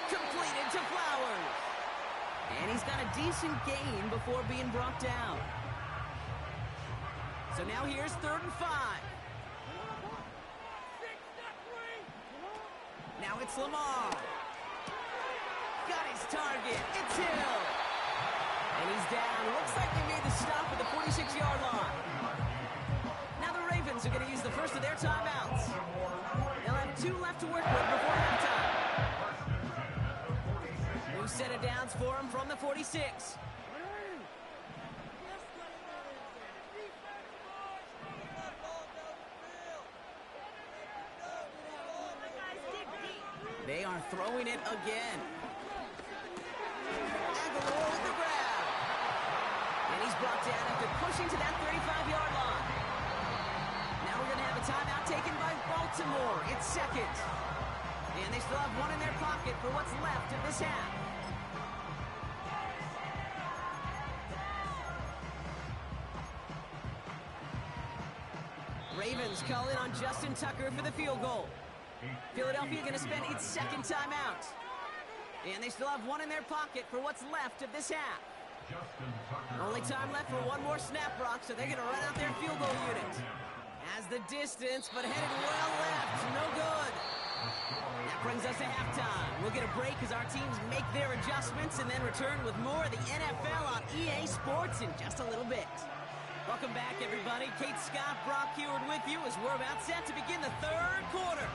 Completed to Flowers. And he's got a decent gain before being brought down. So now here's 3rd and 5. Now it's Lamar. Got his target. It's Hill. And he's down. Looks like they made the stop at the 46-yard line. Now the Ravens are going to use the first of their timeouts. They'll have 2 left to work with before halftime. New set of downs for him from the 46. They are throwing it again. Aguilar with the grab. And he's brought down after pushing to that 35-yard line. Now we're going to have a timeout taken by Baltimore. It's 2nd. And they still have 1 in their pocket for what's left of this half. Ravens call in on Justin Tucker for the field goal. Philadelphia going to spend its second timeout. And they still have one in their pocket for what's left of this half. Only time left for one more snap, Brock, so they're going to run out their field goal unit. Has the distance, but headed well left. No good. That brings us to halftime. We'll get a break as our teams make their adjustments and then return with more of the NFL on EA Sports in just a little bit. Welcome back, everybody. Kate Scott, Brock Heward with you as we're about set to begin the third quarter.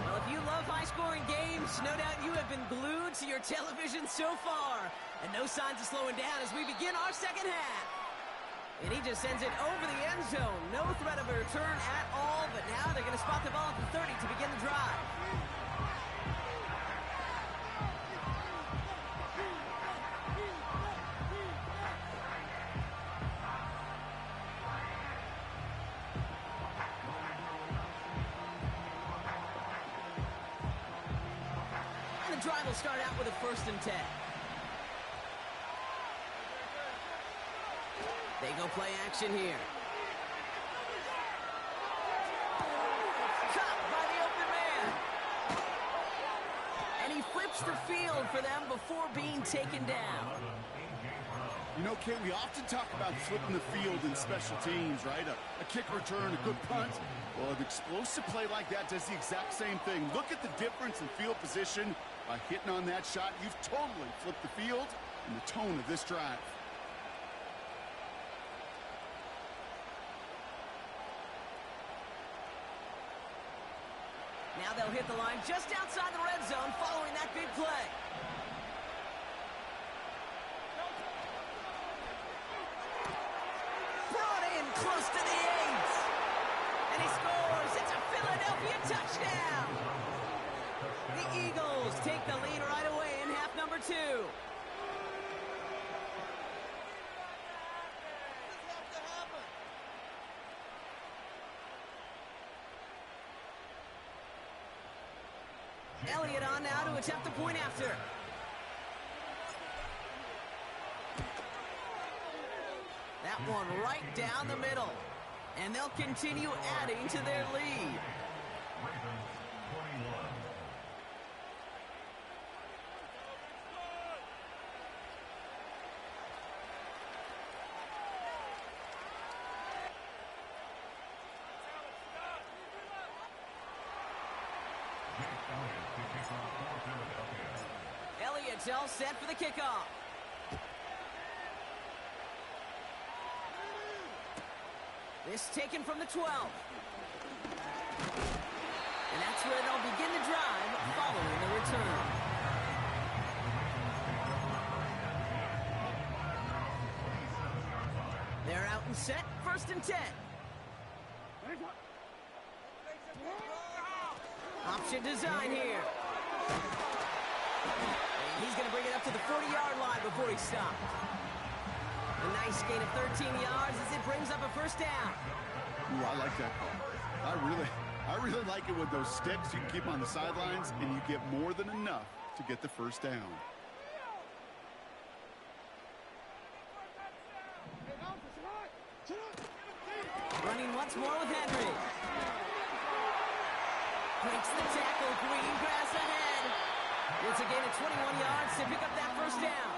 Well, if you love high-scoring games, no doubt you have been glued to your television so far. And no signs of slowing down as we begin our second half. And he just sends it over the end zone. No threat of a return at all, but now they're going to spot the ball at the 30 to begin the drive. And the drive will start out with a 1st and 10. They go play action here. Caught by the open man. And he flips the field for them before being taken down. You know, Kate, we often talk about flipping the field in special teams, right? A kick return, a good punt. Well, an explosive play like that does the exact same thing. Look at the difference in field position by hitting on that shot. You've totally flipped the field and the tone of this drive. Now they'll hit the line just outside the red zone following that big play. Brought in close to the 8. And he scores. It's a Philadelphia touchdown. The Eagles take the lead right away in half number 2. Elliott on now to attempt the point after. That one right down the middle. And they'll continue adding to their lead. Elliott's all set for the kickoff. This taken from the 12. And that's where they'll begin the drive following the return. They're out and set, 1st and 10. Option design here. And he's going to bring it up to the 40-yard line before he stopped. A nice gain of 13 yards as it brings up a 1st down. Ooh, I like that call. I really like it with those sticks. You can keep them on the sidelines, and you get more than enough to get the 1st down. Running once more with Henry. Breaks the tackle, green grass ahead. It's a gain of 21 yards to pick up that 1st down.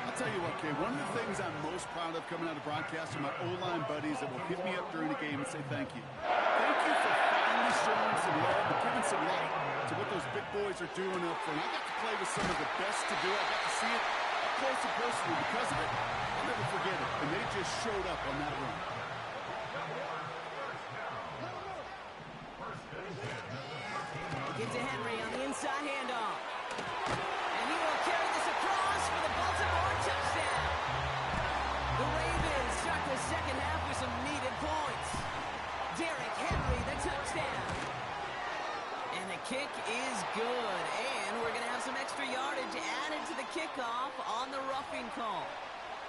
I'll tell you what, Kay, one of the things I'm most proud of coming out of broadcast are my O-line buddies that will hit me up during the game and say thank you. Thank you for finally showing some love and giving some light to what those big boys are doing up front. I got to play with some of the best to do it. I got to see it up close and personal. Because of it, I'll never forget it. And they just showed up on that run. Get to Henry on the inside handoff. And he will carry this across for the Baltimore touchdown. The Ravens start the second half with some needed points. Derrick Henry, the touchdown. And the kick is good. And we're going to have some extra yardage added to the kickoff on the roughing call.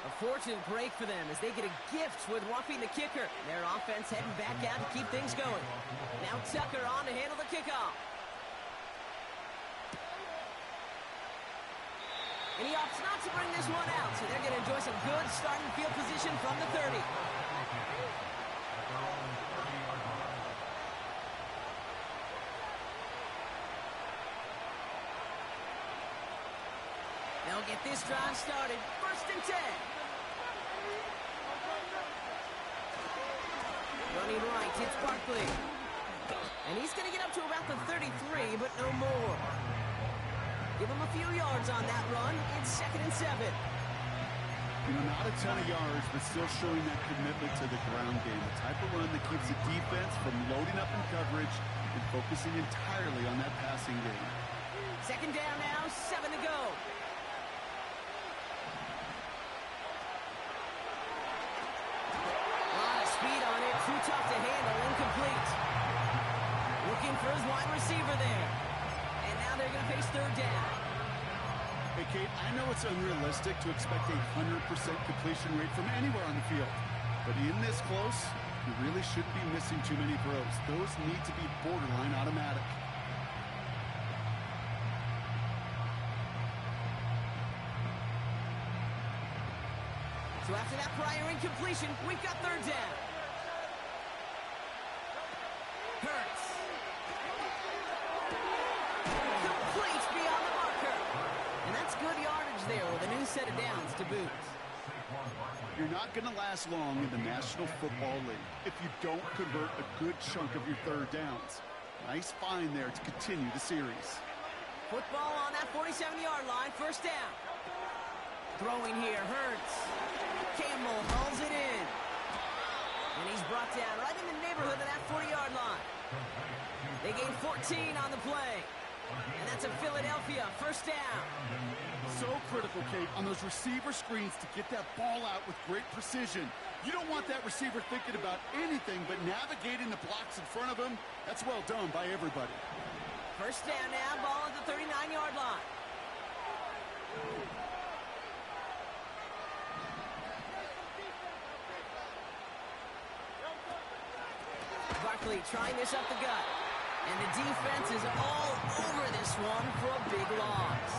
A fortunate break for them as they get a gift with roughing the kicker. Their offense heading back out to keep things going. Now Tucker on to handle the kickoff. And he opts not to bring this one out, so they're going to enjoy some good starting field position from the 30. They'll get this drive started. 1st and 10. Running right, it's Barkley. And he's going to get up to about the 33, but no more. Give him a few yards on that run. It's 2nd and 7. You know, not a ton of yards, but still showing that commitment to the ground game. The type of run that keeps the defense from loading up in coverage and focusing entirely on that passing game. 2nd down now, 7 to go. Speed on it, too tough to handle, incomplete. Looking for his wide receiver there. And now they're going to face 3rd down. Hey, Kate, I know it's unrealistic to expect a 100% completion rate from anywhere on the field. But in this close, you really shouldn't be missing too many throws. Those need to be borderline automatic. So after that prior incompletion, we've got 3rd down. Hurts. Complete beyond the marker. And that's good yardage there with a new set of downs to boot. You're not going to last long in the National Football League if you don't convert a good chunk of your 3rd downs. Nice find there to continue the series. Football on that 47-yard line, 1st down. Throwing here, Hurts. Campbell hauls it in. And he's brought down right in the neighborhood of that 40-yard line. They gain 14 on the play. And that's a Philadelphia 1st down. So critical, Kate, on those receiver screens to get that ball out with great precision. You don't want that receiver thinking about anything but navigating the blocks in front of him. That's well done by everybody. 1st down now, ball at the 39-yard line. Barkley trying this up the gut. And the defense is all over this one for a big loss.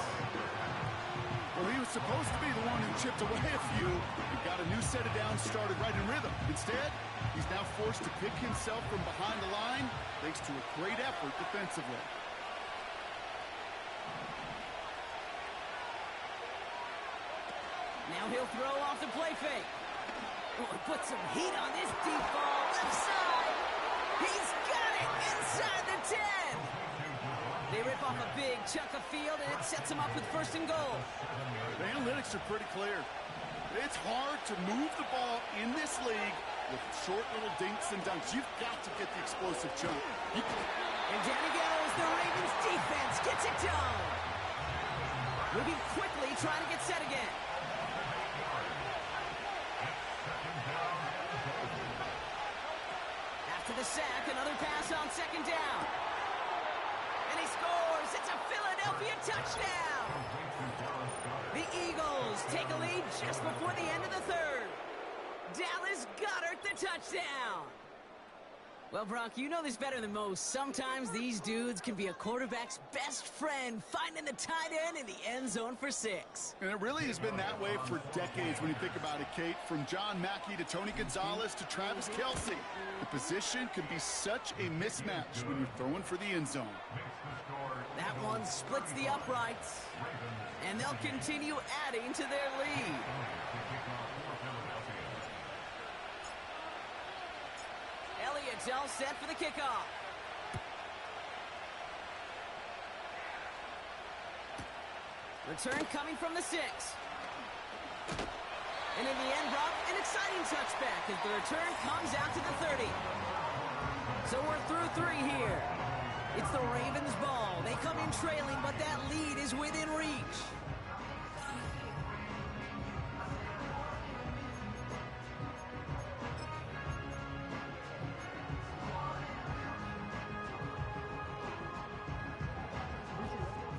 Well, he was supposed to be the one who chipped away a few and got a new set of downs started right in rhythm. Instead, he's now forced to pick himself from behind the line thanks to a great effort defensively. Now he'll throw off the play fake. Oh, put some heat on this deep ball. Left side. He's got it inside the 10. They rip off a big chunk of field, and it sets them up with 1st and goal. The analytics are pretty clear. It's hard to move the ball in this league with short little dinks and dunks. You've got to get the explosive jump. And down he goes. The Ravens defense gets it done. Moving quickly, trying to get set again. After the sack, another pass on 2nd down. And he scores. It's a Philadelphia touchdown. The Eagles take a lead just before the end of the 3rd. Dallas Goedert the touchdown. Well, Brock, you know this better than most. Sometimes these dudes can be a quarterback's best friend, finding the tight end in the end zone for 6. And it really has been that way for decades when you think about it, Kate. From John Mackey to Tony Gonzalez to Travis Kelce. The position can be such a mismatch when you're throwing for the end zone. That one splits the uprights. And they'll continue adding to their lead. Elliott's all set for the kickoff. Return coming from the 6. And in the end, Brock, an exciting touchback as the return comes out to the 30. So we're through 3 here. It's the Ravens' ball. They come in trailing, but that lead is within reach.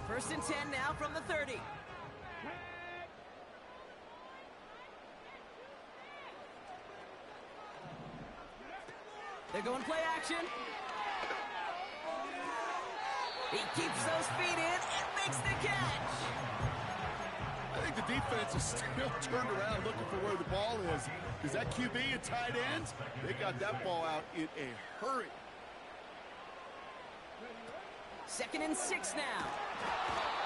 First and 10 now from the 30. They're going play action. He keeps those feet in and makes the catch. defense is still turned around looking for where the ball is. Because that QB and tight ends, they got that ball out in a hurry. 2nd and 6 now.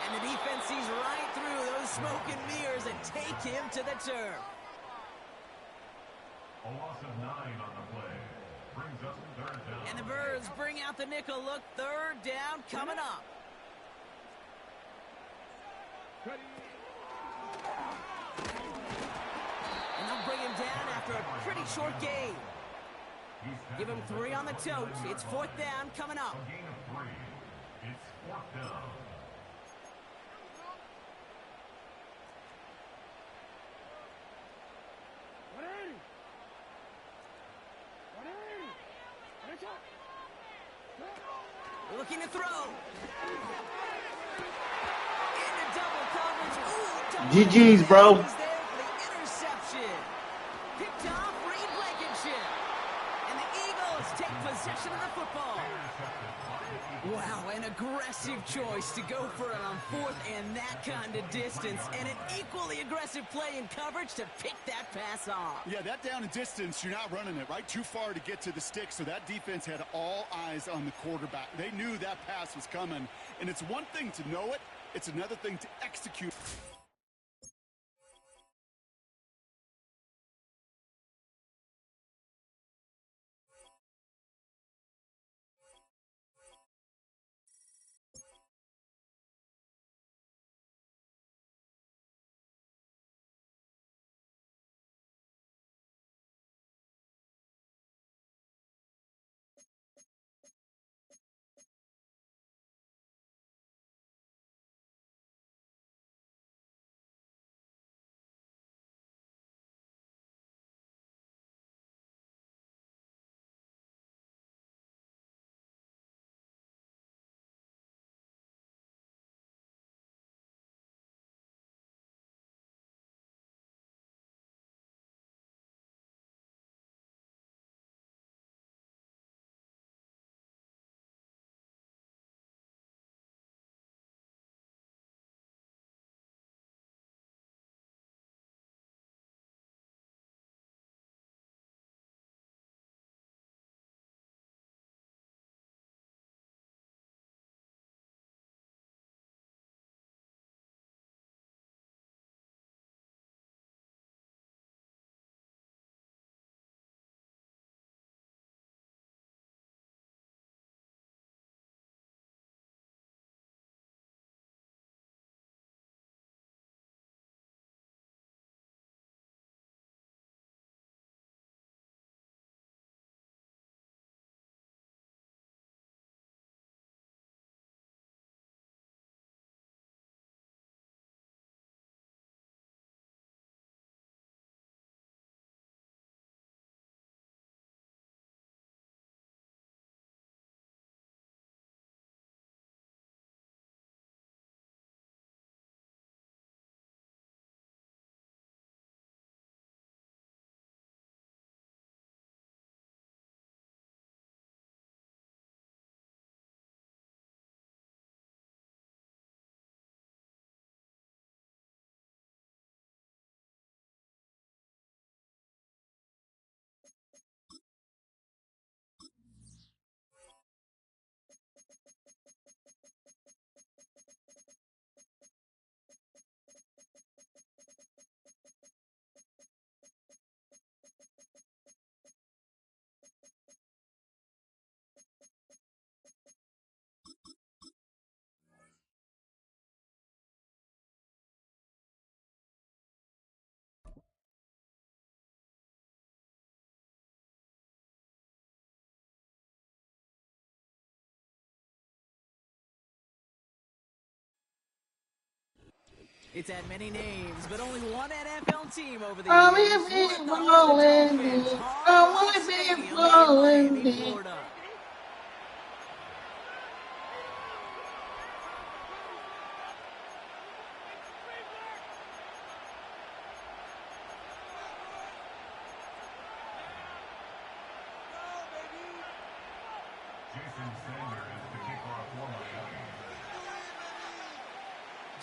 And the defense sees right through those smoke and mirrors and take him to the turf. A loss of 9 on the play. Brings us to 3rd down. And the Birds bring out the nickel look. 3rd down coming up. And they'll bring him down after a pretty short gain. Give him 3 on the tote. It's 4th down coming up. A gain of 3. It's 4th down. Looking to throw. Into double coverage. Ooh, double GG's, bro. He's there for the interception. Picked off Reed Blankenship. And the Eagles take possession of the football. Wow, an aggressive choice to go for it on 4th and that kind of distance. And an equally aggressive play in coverage to pick that pass off. Yeah, that down and distance, you're not running it, right? Too far to get to the stick, so that defense had all eyes on the quarterback. They knew that pass was coming, and it's one thing to know it, it's another thing to execute. It's had many names, but only one NFL team over the I years. wanna be One of the rolling, Dolphins, I Hard wanna Rock be Stadium in rolling. Miami, Florida.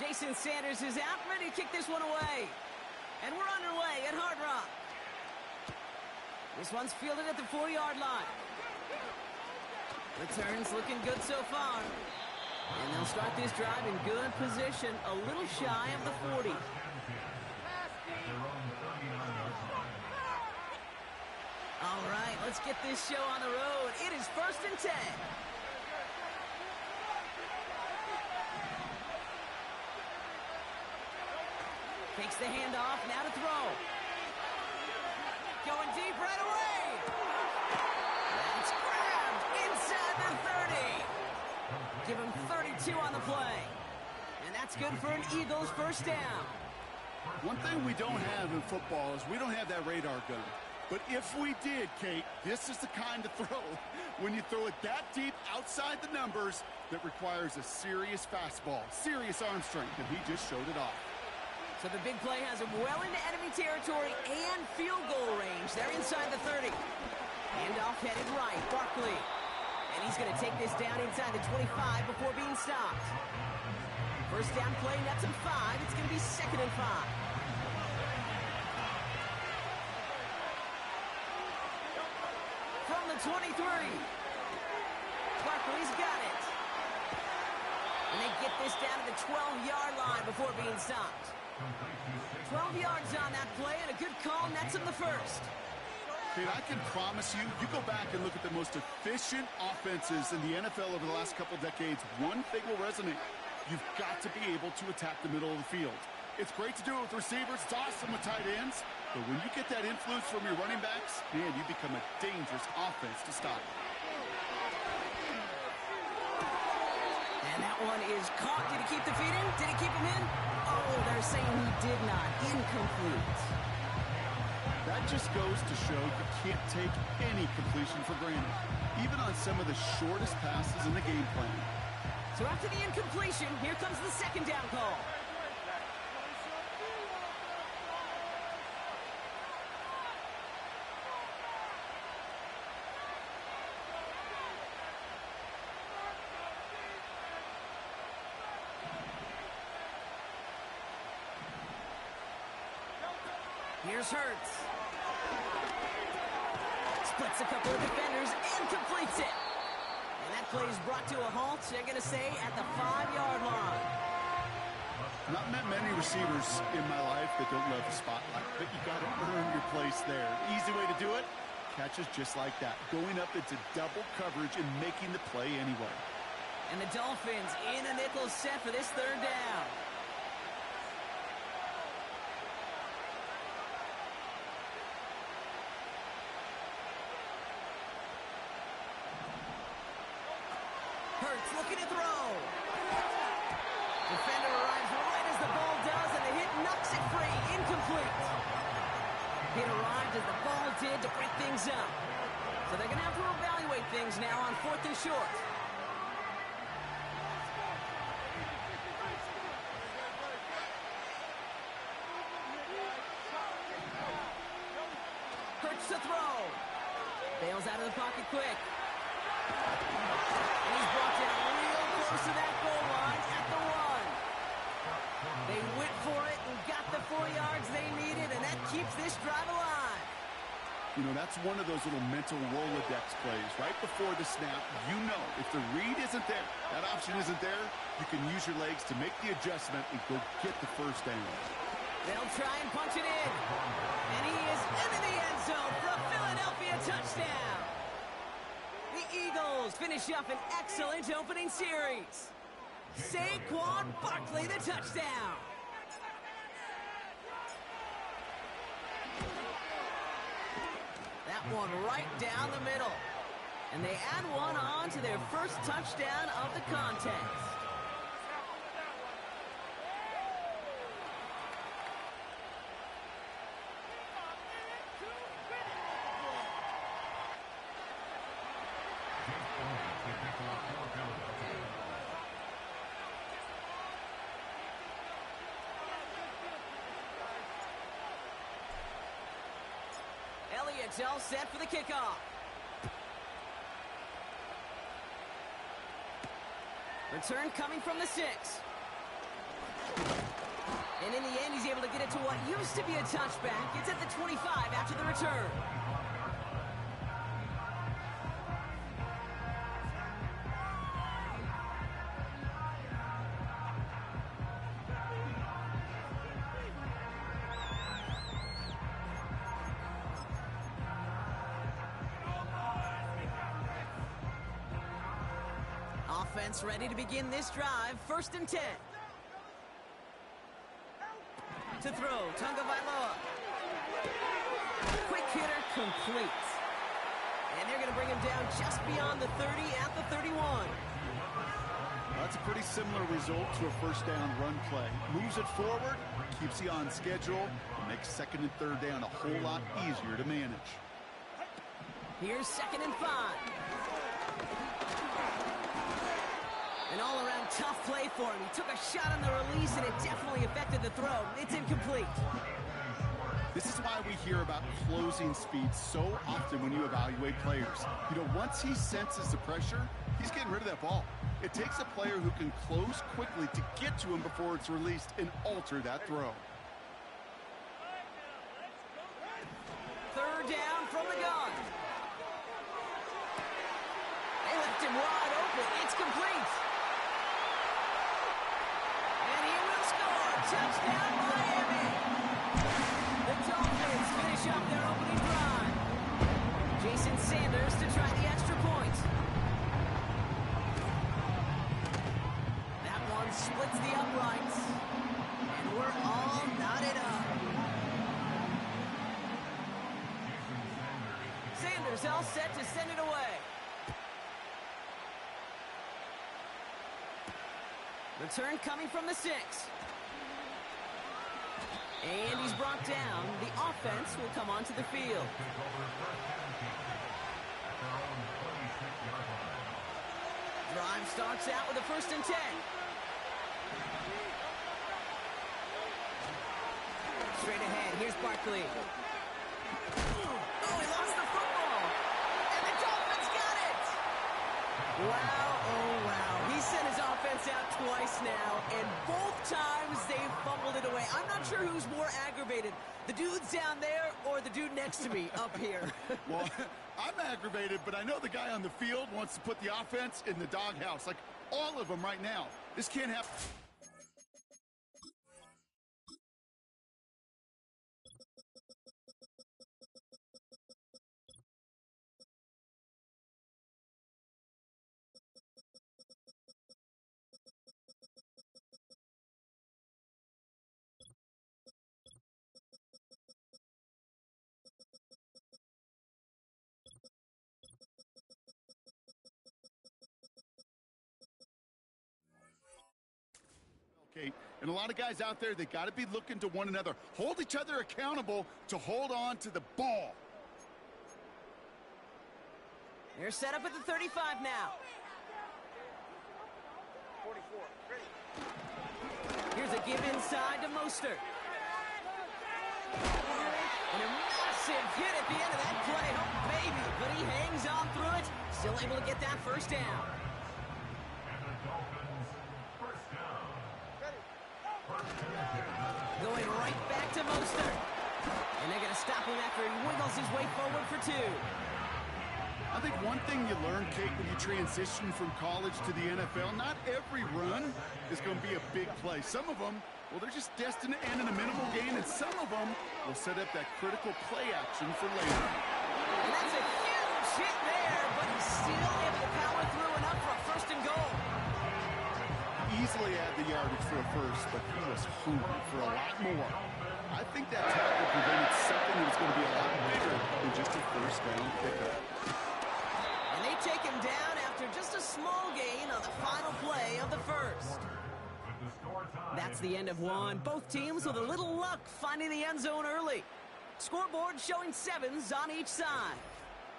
Jason Sanders is out, ready to kick this one away. And we're underway at Hard Rock. This one's fielded at the 4-yard line. Returns looking good so far. And they'll start this drive in good position, a little shy of the 40. All right, let's get this show on the road. It is 1st and 10. Takes the handoff, now to throw. Going deep right away. That's grabbed inside the 30. Give him 32 on the play. And that's good for an Eagles first down. One thing we don't have in football is we don't have that radar gun. But if we did, Kate, this is the kind of throw, when you throw it that deep outside the numbers, that requires a serious fastball, serious arm strength, and he just showed it off. So the big play has him well into enemy territory and field goal range. They're inside the 30. Handoff headed right, Barkley. And he's going to take this down inside the 25 before being stopped. First down play, nets him 5. It's going to be 2nd and 5. From the 23. Barkley's got it. And they get this down to the 12-yard line before being stopped. 12 yards on that play, and a good call nets him the first. Kate, I can promise you, you go back and look at the most efficient offenses in the NFL over the last couple decades, one thing will resonate. You've got to be able to attack the middle of the field. It's great to do it with receivers. It's awesome with tight ends. But when you get that influence from your running backs, man, you become a dangerous offense to stop. And that one is caught. Did he keep the feet in? Did he keep him in? Oh, they're saying he did not. Incomplete. That just goes to show you can't take any completion for granted, even on some of the shortest passes in the game plan. So after the incompletion, here comes the 2nd down call. Here's Hurts. Splits a couple of defenders and completes it. And that play is brought to a halt, they're going to say, at the 5-yard line. Not met many receivers in my life that don't love the spotlight, but you got to earn your place there. Easy way to do it, catches just like that, going up into double coverage and making the play anyway. And the Dolphins in a nickel set for this 3rd down. Hurts looking to throw. Defender arrives right as the ball does, and the hit knocks it free. Incomplete. Hit arrived as the ball did to break things up. So they're going to have to evaluate things now on 4th and short. Hurts to throw. Bails out of the pocket quick. And he's brought down real close to that goal line at the 1. They went for it and got the 4 yards they needed, and that keeps this drive alive. You know, that's one of those little mental Rolodex plays. Right before the snap, you know if the read isn't there, that option isn't there, you can use your legs to make the adjustment and go get the first down. They'll try and punch it in. And he is into the end zone for a Philadelphia touchdown. The Eagles finish up an excellent opening series. Saquon Barkley, the touchdown. That one right down the middle. And they add one on to their first touchdown of the contest. Elliott's all set for the kickoff. Return coming from the 6. And in the end, he's able to get it to what used to be a touchback. It's at the 25 after the return. Offense ready to begin this drive. 1st and 10. To throw, Tagovailoa. Quick hitter complete. And they're going to bring him down just beyond the 30 at the 31. That's a pretty similar result to a first down run play. Moves it forward, keeps you on schedule, and makes 2nd and 3rd down a whole lot easier to manage. Here's 2nd and 5. An all-around tough play for him. He took a shot on the release, and it definitely affected the throw. It's incomplete. This is why we hear about closing speed so often when you evaluate players. You know, once he senses the pressure, he's getting rid of that ball. It takes a player who can close quickly to get to him before it's released and alter that throw. 3rd down from the gun. They left him wide open. It's complete. And he will score. Touchdown, Miami. The Dolphins finish up their opening drive. Jason Sanders to try the extra point. That one splits the uprights. And we're all knotted up. Sanders all set to send it away. Return coming from the 6. And he's brought down. The offense will come onto the field. Drive starts out with a 1st and 10. Straight ahead, here's Barkley. Oh, he lost the football. And the Dolphins got it. Wow, oh wow. He sent his offense out twice now, and both times they fumbled it away. I'm not sure who's more aggravated, the dudes down there or the dude next to me up here. Well, I'm aggravated, but I know the guy on the field wants to put the offense in the doghouse. Like all of them right now. This can't happen. Okay, and a lot of guys out there, they got to be looking to one another. Hold each other accountable to hold on to the ball. They're set up at the 35 now. 44. Ready. Here's a give inside to Mostert. And a massive hit at the end of that play. Oh, baby. But he hangs on through it. Still able to get that 1st down. Going right back to Mostert. And they're going to stop him after he wiggles his way forward for 2. I think one thing you learn, Kate, when you transition from college to the NFL, not every run is going to be a big play. Some of them, well, they're just destined to end in a minimal gain, and some of them will set up that critical play action for later. And that's a huge hit there, but he's still able to power through enough for a 1st and goal. Easily had the yardage for a 1st, but he was hungry for a lot more. I think that tackle prevented something that was going to be a lot bigger than just a 1st down pickup. And they take him down after just a small gain on the final play of the 1st. That's the end of one. Both teams with a little luck finding the end zone early. Scoreboard showing 7s on each side.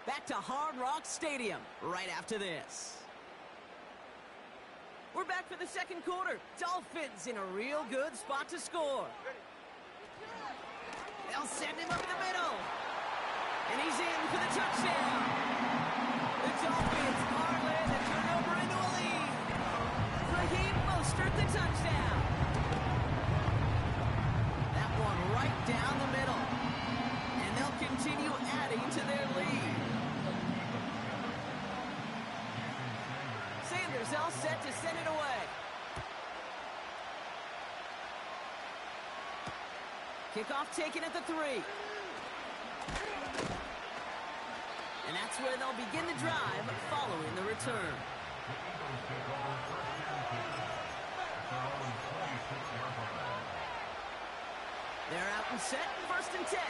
Back to Hard Rock Stadium right after this. We're back for the 2nd quarter. Dolphins in a real good spot to score. They'll send him up the middle. And he's in for the touchdown. The Dolphins parlay the turnover into a lead. Raheem Mostert the touchdown. Kickoff taken at the 3. And that's where they'll begin the drive following the return. They're out and set, 1st and 10.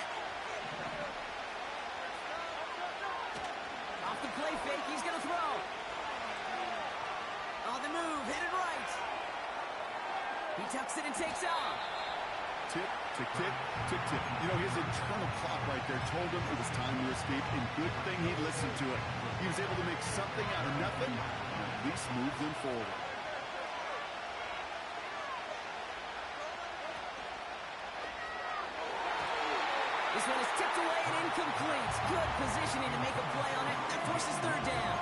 Off the play fake, he's going to throw. On the move, headed right. He tucks it and takes off. Tip, tick, tick, tick, tick. You know, his internal clock right there told him it was time to escape, and good thing he listened to it. He was able to make something out of nothing, and at least move them forward. This one is tipped away and incomplete. Good positioning to make a play on it. That forces 3rd down.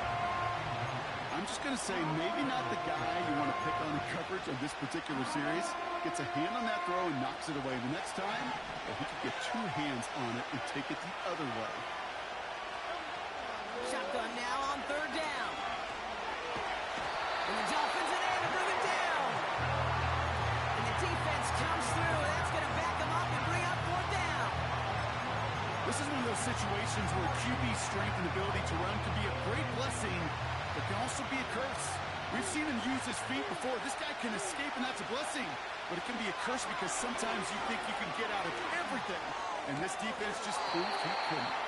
I'm just going to say maybe not the guy you want to pick on the coverage of this particular series. Gets a hand on that throw and knocks it away. The next time, well, he could get 2 hands on it and take it the other way. Shotgun now on 3rd down. And the Dolphins are there to bring him down. And the defense comes through. That's going to back him up and bring up 4th down. This is one of those situations where QB strength and ability to run can be a great blessing, but can also be a curse. We've seen him use his feet before. This guy can escape, and that's a blessing. But it can be a curse because sometimes you think you can get out of everything. And this defense just proved he couldn't.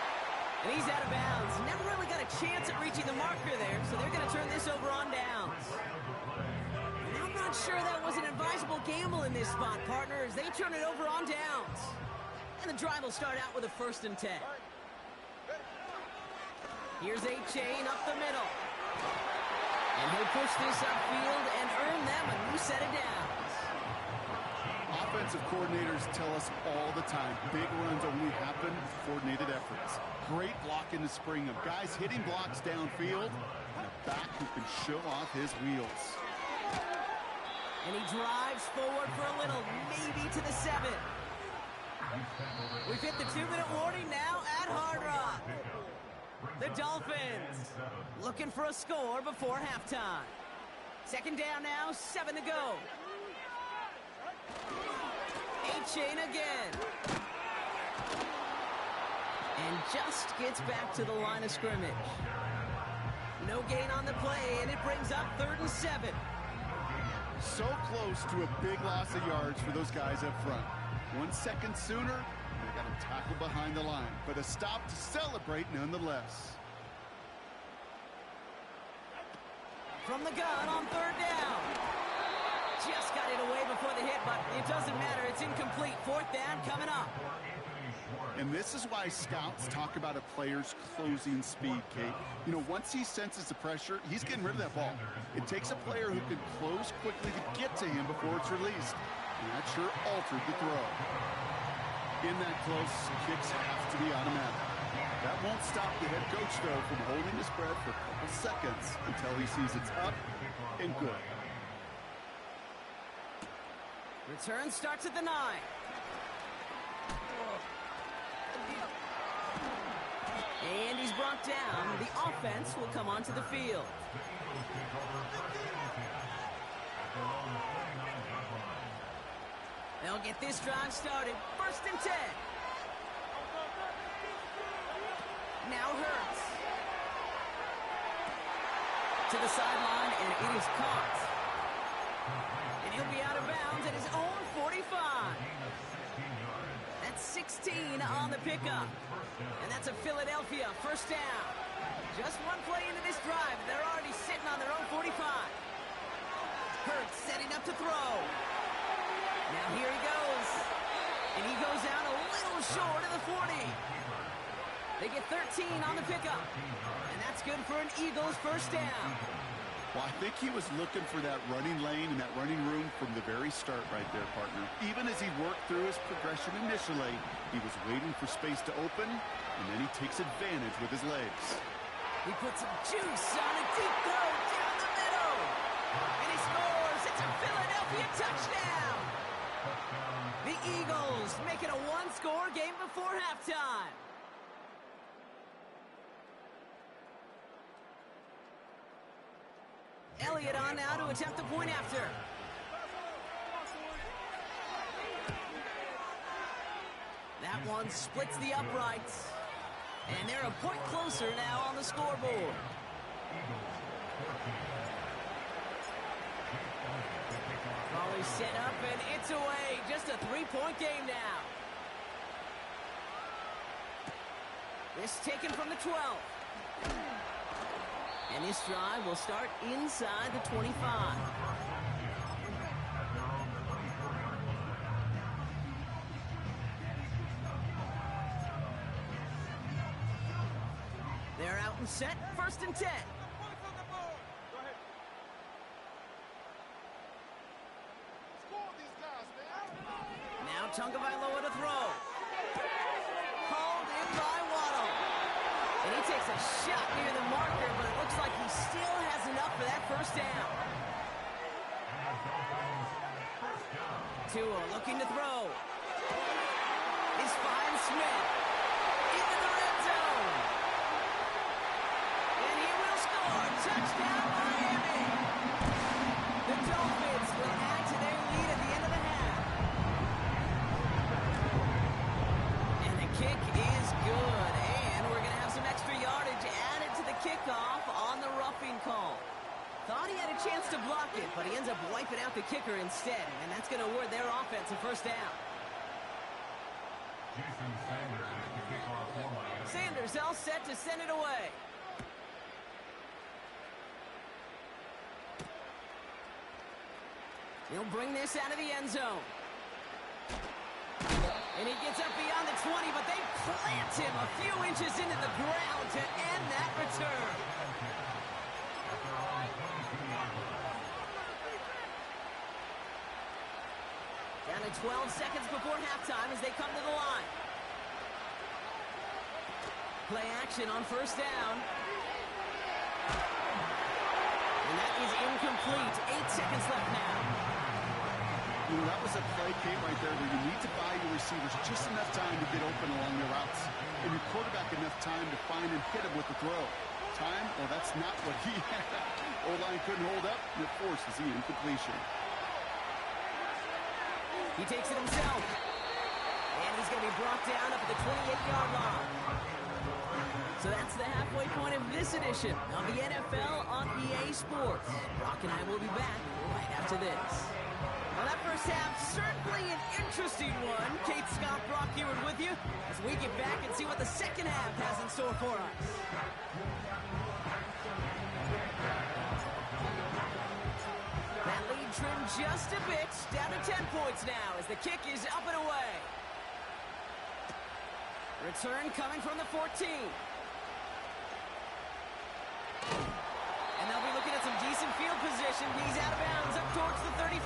And he's out of bounds. Never really got a chance at reaching the marker there, so they're going to turn this over on downs. And I'm not sure that was an advisable gamble in this spot, partners. They turn it over on downs. And the drive will start out with a 1st and 10. Here's A-Chain up the middle. And he'll push this upfield and earn them a new set of downs. Offensive coordinators tell us all the time, big runs only happen with coordinated efforts. Great block in the spring of guys hitting blocks downfield, and a back who can show off his wheels. And he drives forward for a little, maybe to the 7. We've hit the 2-minute warning now at Hard Rock. The Dolphins looking for a score before halftime. 2nd down now, 7 to go. A-Chain again. And just gets back to the line of scrimmage. No gain on the play, and it brings up 3rd and 7. So close to a big loss of yards for those guys up front. 1 second sooner, they got him tackled behind the line. But a stop to celebrate nonetheless. From the gun on 3rd down. Just got it away before the hit, but it doesn't matter. It's incomplete. 4th down coming up. And this is why scouts talk about a player's closing speed, Kate. You know, once he senses the pressure, he's getting rid of that ball. It takes a player who can close quickly to get to him before it's released. And that sure altered the throw. In that close, kicks have to be automatic. That won't stop the head coach, though, from holding his breath for a couple seconds until he sees it's up and good. Return starts at the 9. And he's brought down. The offense will come onto the field. They'll get this drive started. 1st and 10. Now Hurts. To the sideline, and it is caught. And he'll be out of bounds at his own 45. That's 16 on the pickup. And that's a Philadelphia 1st down. Just one play into this drive, and they're already sitting on their own 45. Hurts setting up to throw. Now here he goes. And he goes down a little short of the 40. They get 13 on the pickup. And that's good for an Eagles 1st down. Well, I think he was looking for that running lane and that running room from the very start right there, partner. Even as he worked through his progression initially, he was waiting for space to open, and then he takes advantage with his legs. He puts some juice on a deep throw down the middle. And he scores. It's a Philadelphia touchdown. The Eagles make it a 1-score game before halftime. Elliott on now to attempt the point after. That one splits the uprights. And they're a point closer now on the scoreboard. Ball is set up, and it's away. Just a 3-point game now. This taken from the 12. And this drive will start inside the 25. They're out and set, 1st and 10. Now Tagovailoa to throw. Hauled in by Waddle. And he takes a shot near the marker, but it looks like he still has enough for that 1st down. Tua looking to throw. He's finds Smith. Into the red zone. And he will score. Touchdown, Miami. The Dolphins will add to their lead at the end of the half. And the kick is good. And we're going to have some extra yardage added to the kickoff on the roughing call. Thought he had a chance to block it, but he ends up wiping out the kicker instead. And that's going to award their offense a 1st down. Sanders all set to send it away. He'll bring this out of the end zone. And he gets up beyond the 20, but they plant him a few inches into the ground to end that return. Down to 12 seconds before halftime as they come to the line. Play action on 1st down. And that is incomplete. 8 seconds left now. You know, that was a play, Kate, right there where you need to buy your receivers just enough time to get open along their routes. And your quarterback enough time to find and hit him with the throw. Time? Well, that's not what he had. O-line couldn't hold up, and it forces the incompletion. He takes it himself. And he's going to be brought down up at the 28-yard line. So that's the halfway point of this edition of the NFL on EA Sports. Brock and I will be back right after this. Well, that 1st half, certainly an interesting one. Kate, Scott, Brock Eward with you as we get back and see what the 2nd half has in store for us. That lead trimmed just a bit, down to 10 points now as the kick is up and away. Return coming from the 14. And they'll be looking at some decent field position. He's out of bounds up towards the 35.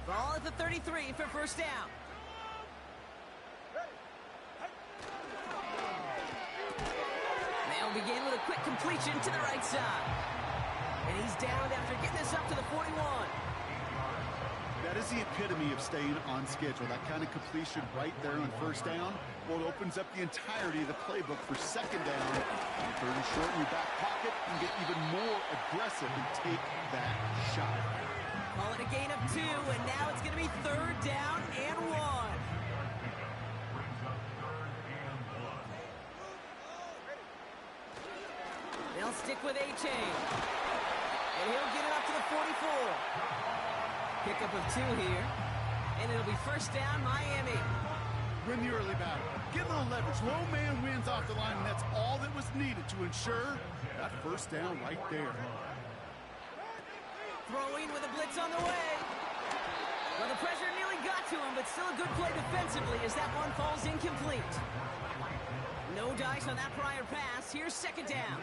Ball at the 33 for 1st down. They'll begin with a quick completion to the right side. And he's down after getting this up to the 41. That is the epitome of staying on schedule. That kind of completion right there on 1st down. Well, it opens up the entirety of the playbook for 2nd down. 3rd and short in your back pocket. You can get even more aggressive and take that shot. Call it a gain of 2, and now it's going to be 3rd down and 1. They'll stick with A-Chain. And he'll get it up to the 44. Pickup of 2 here. And it'll be 1st down, Miami. Win the early battle. Get a little leverage. Low man wins off the line, and that's all that was needed to ensure that 1st down right there. Throwing with a blitz on the way. Well, the pressure nearly got to him, but still a good play defensively as that one falls incomplete. No dice on that prior pass. Here's 2nd down.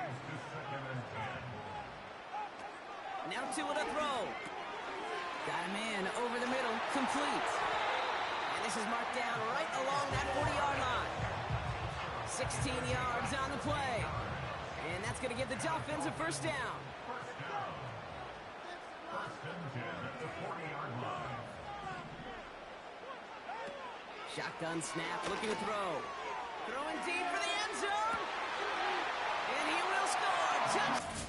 Now Tua to throw. Got a man over the middle, complete. And this is marked down right along that 40-yard line. 16 yards on the play. And that's going to give the Dolphins a 1st down. Shotgun snap, looking to throw. Throwing deep for the end zone. And he will score. Touchdown.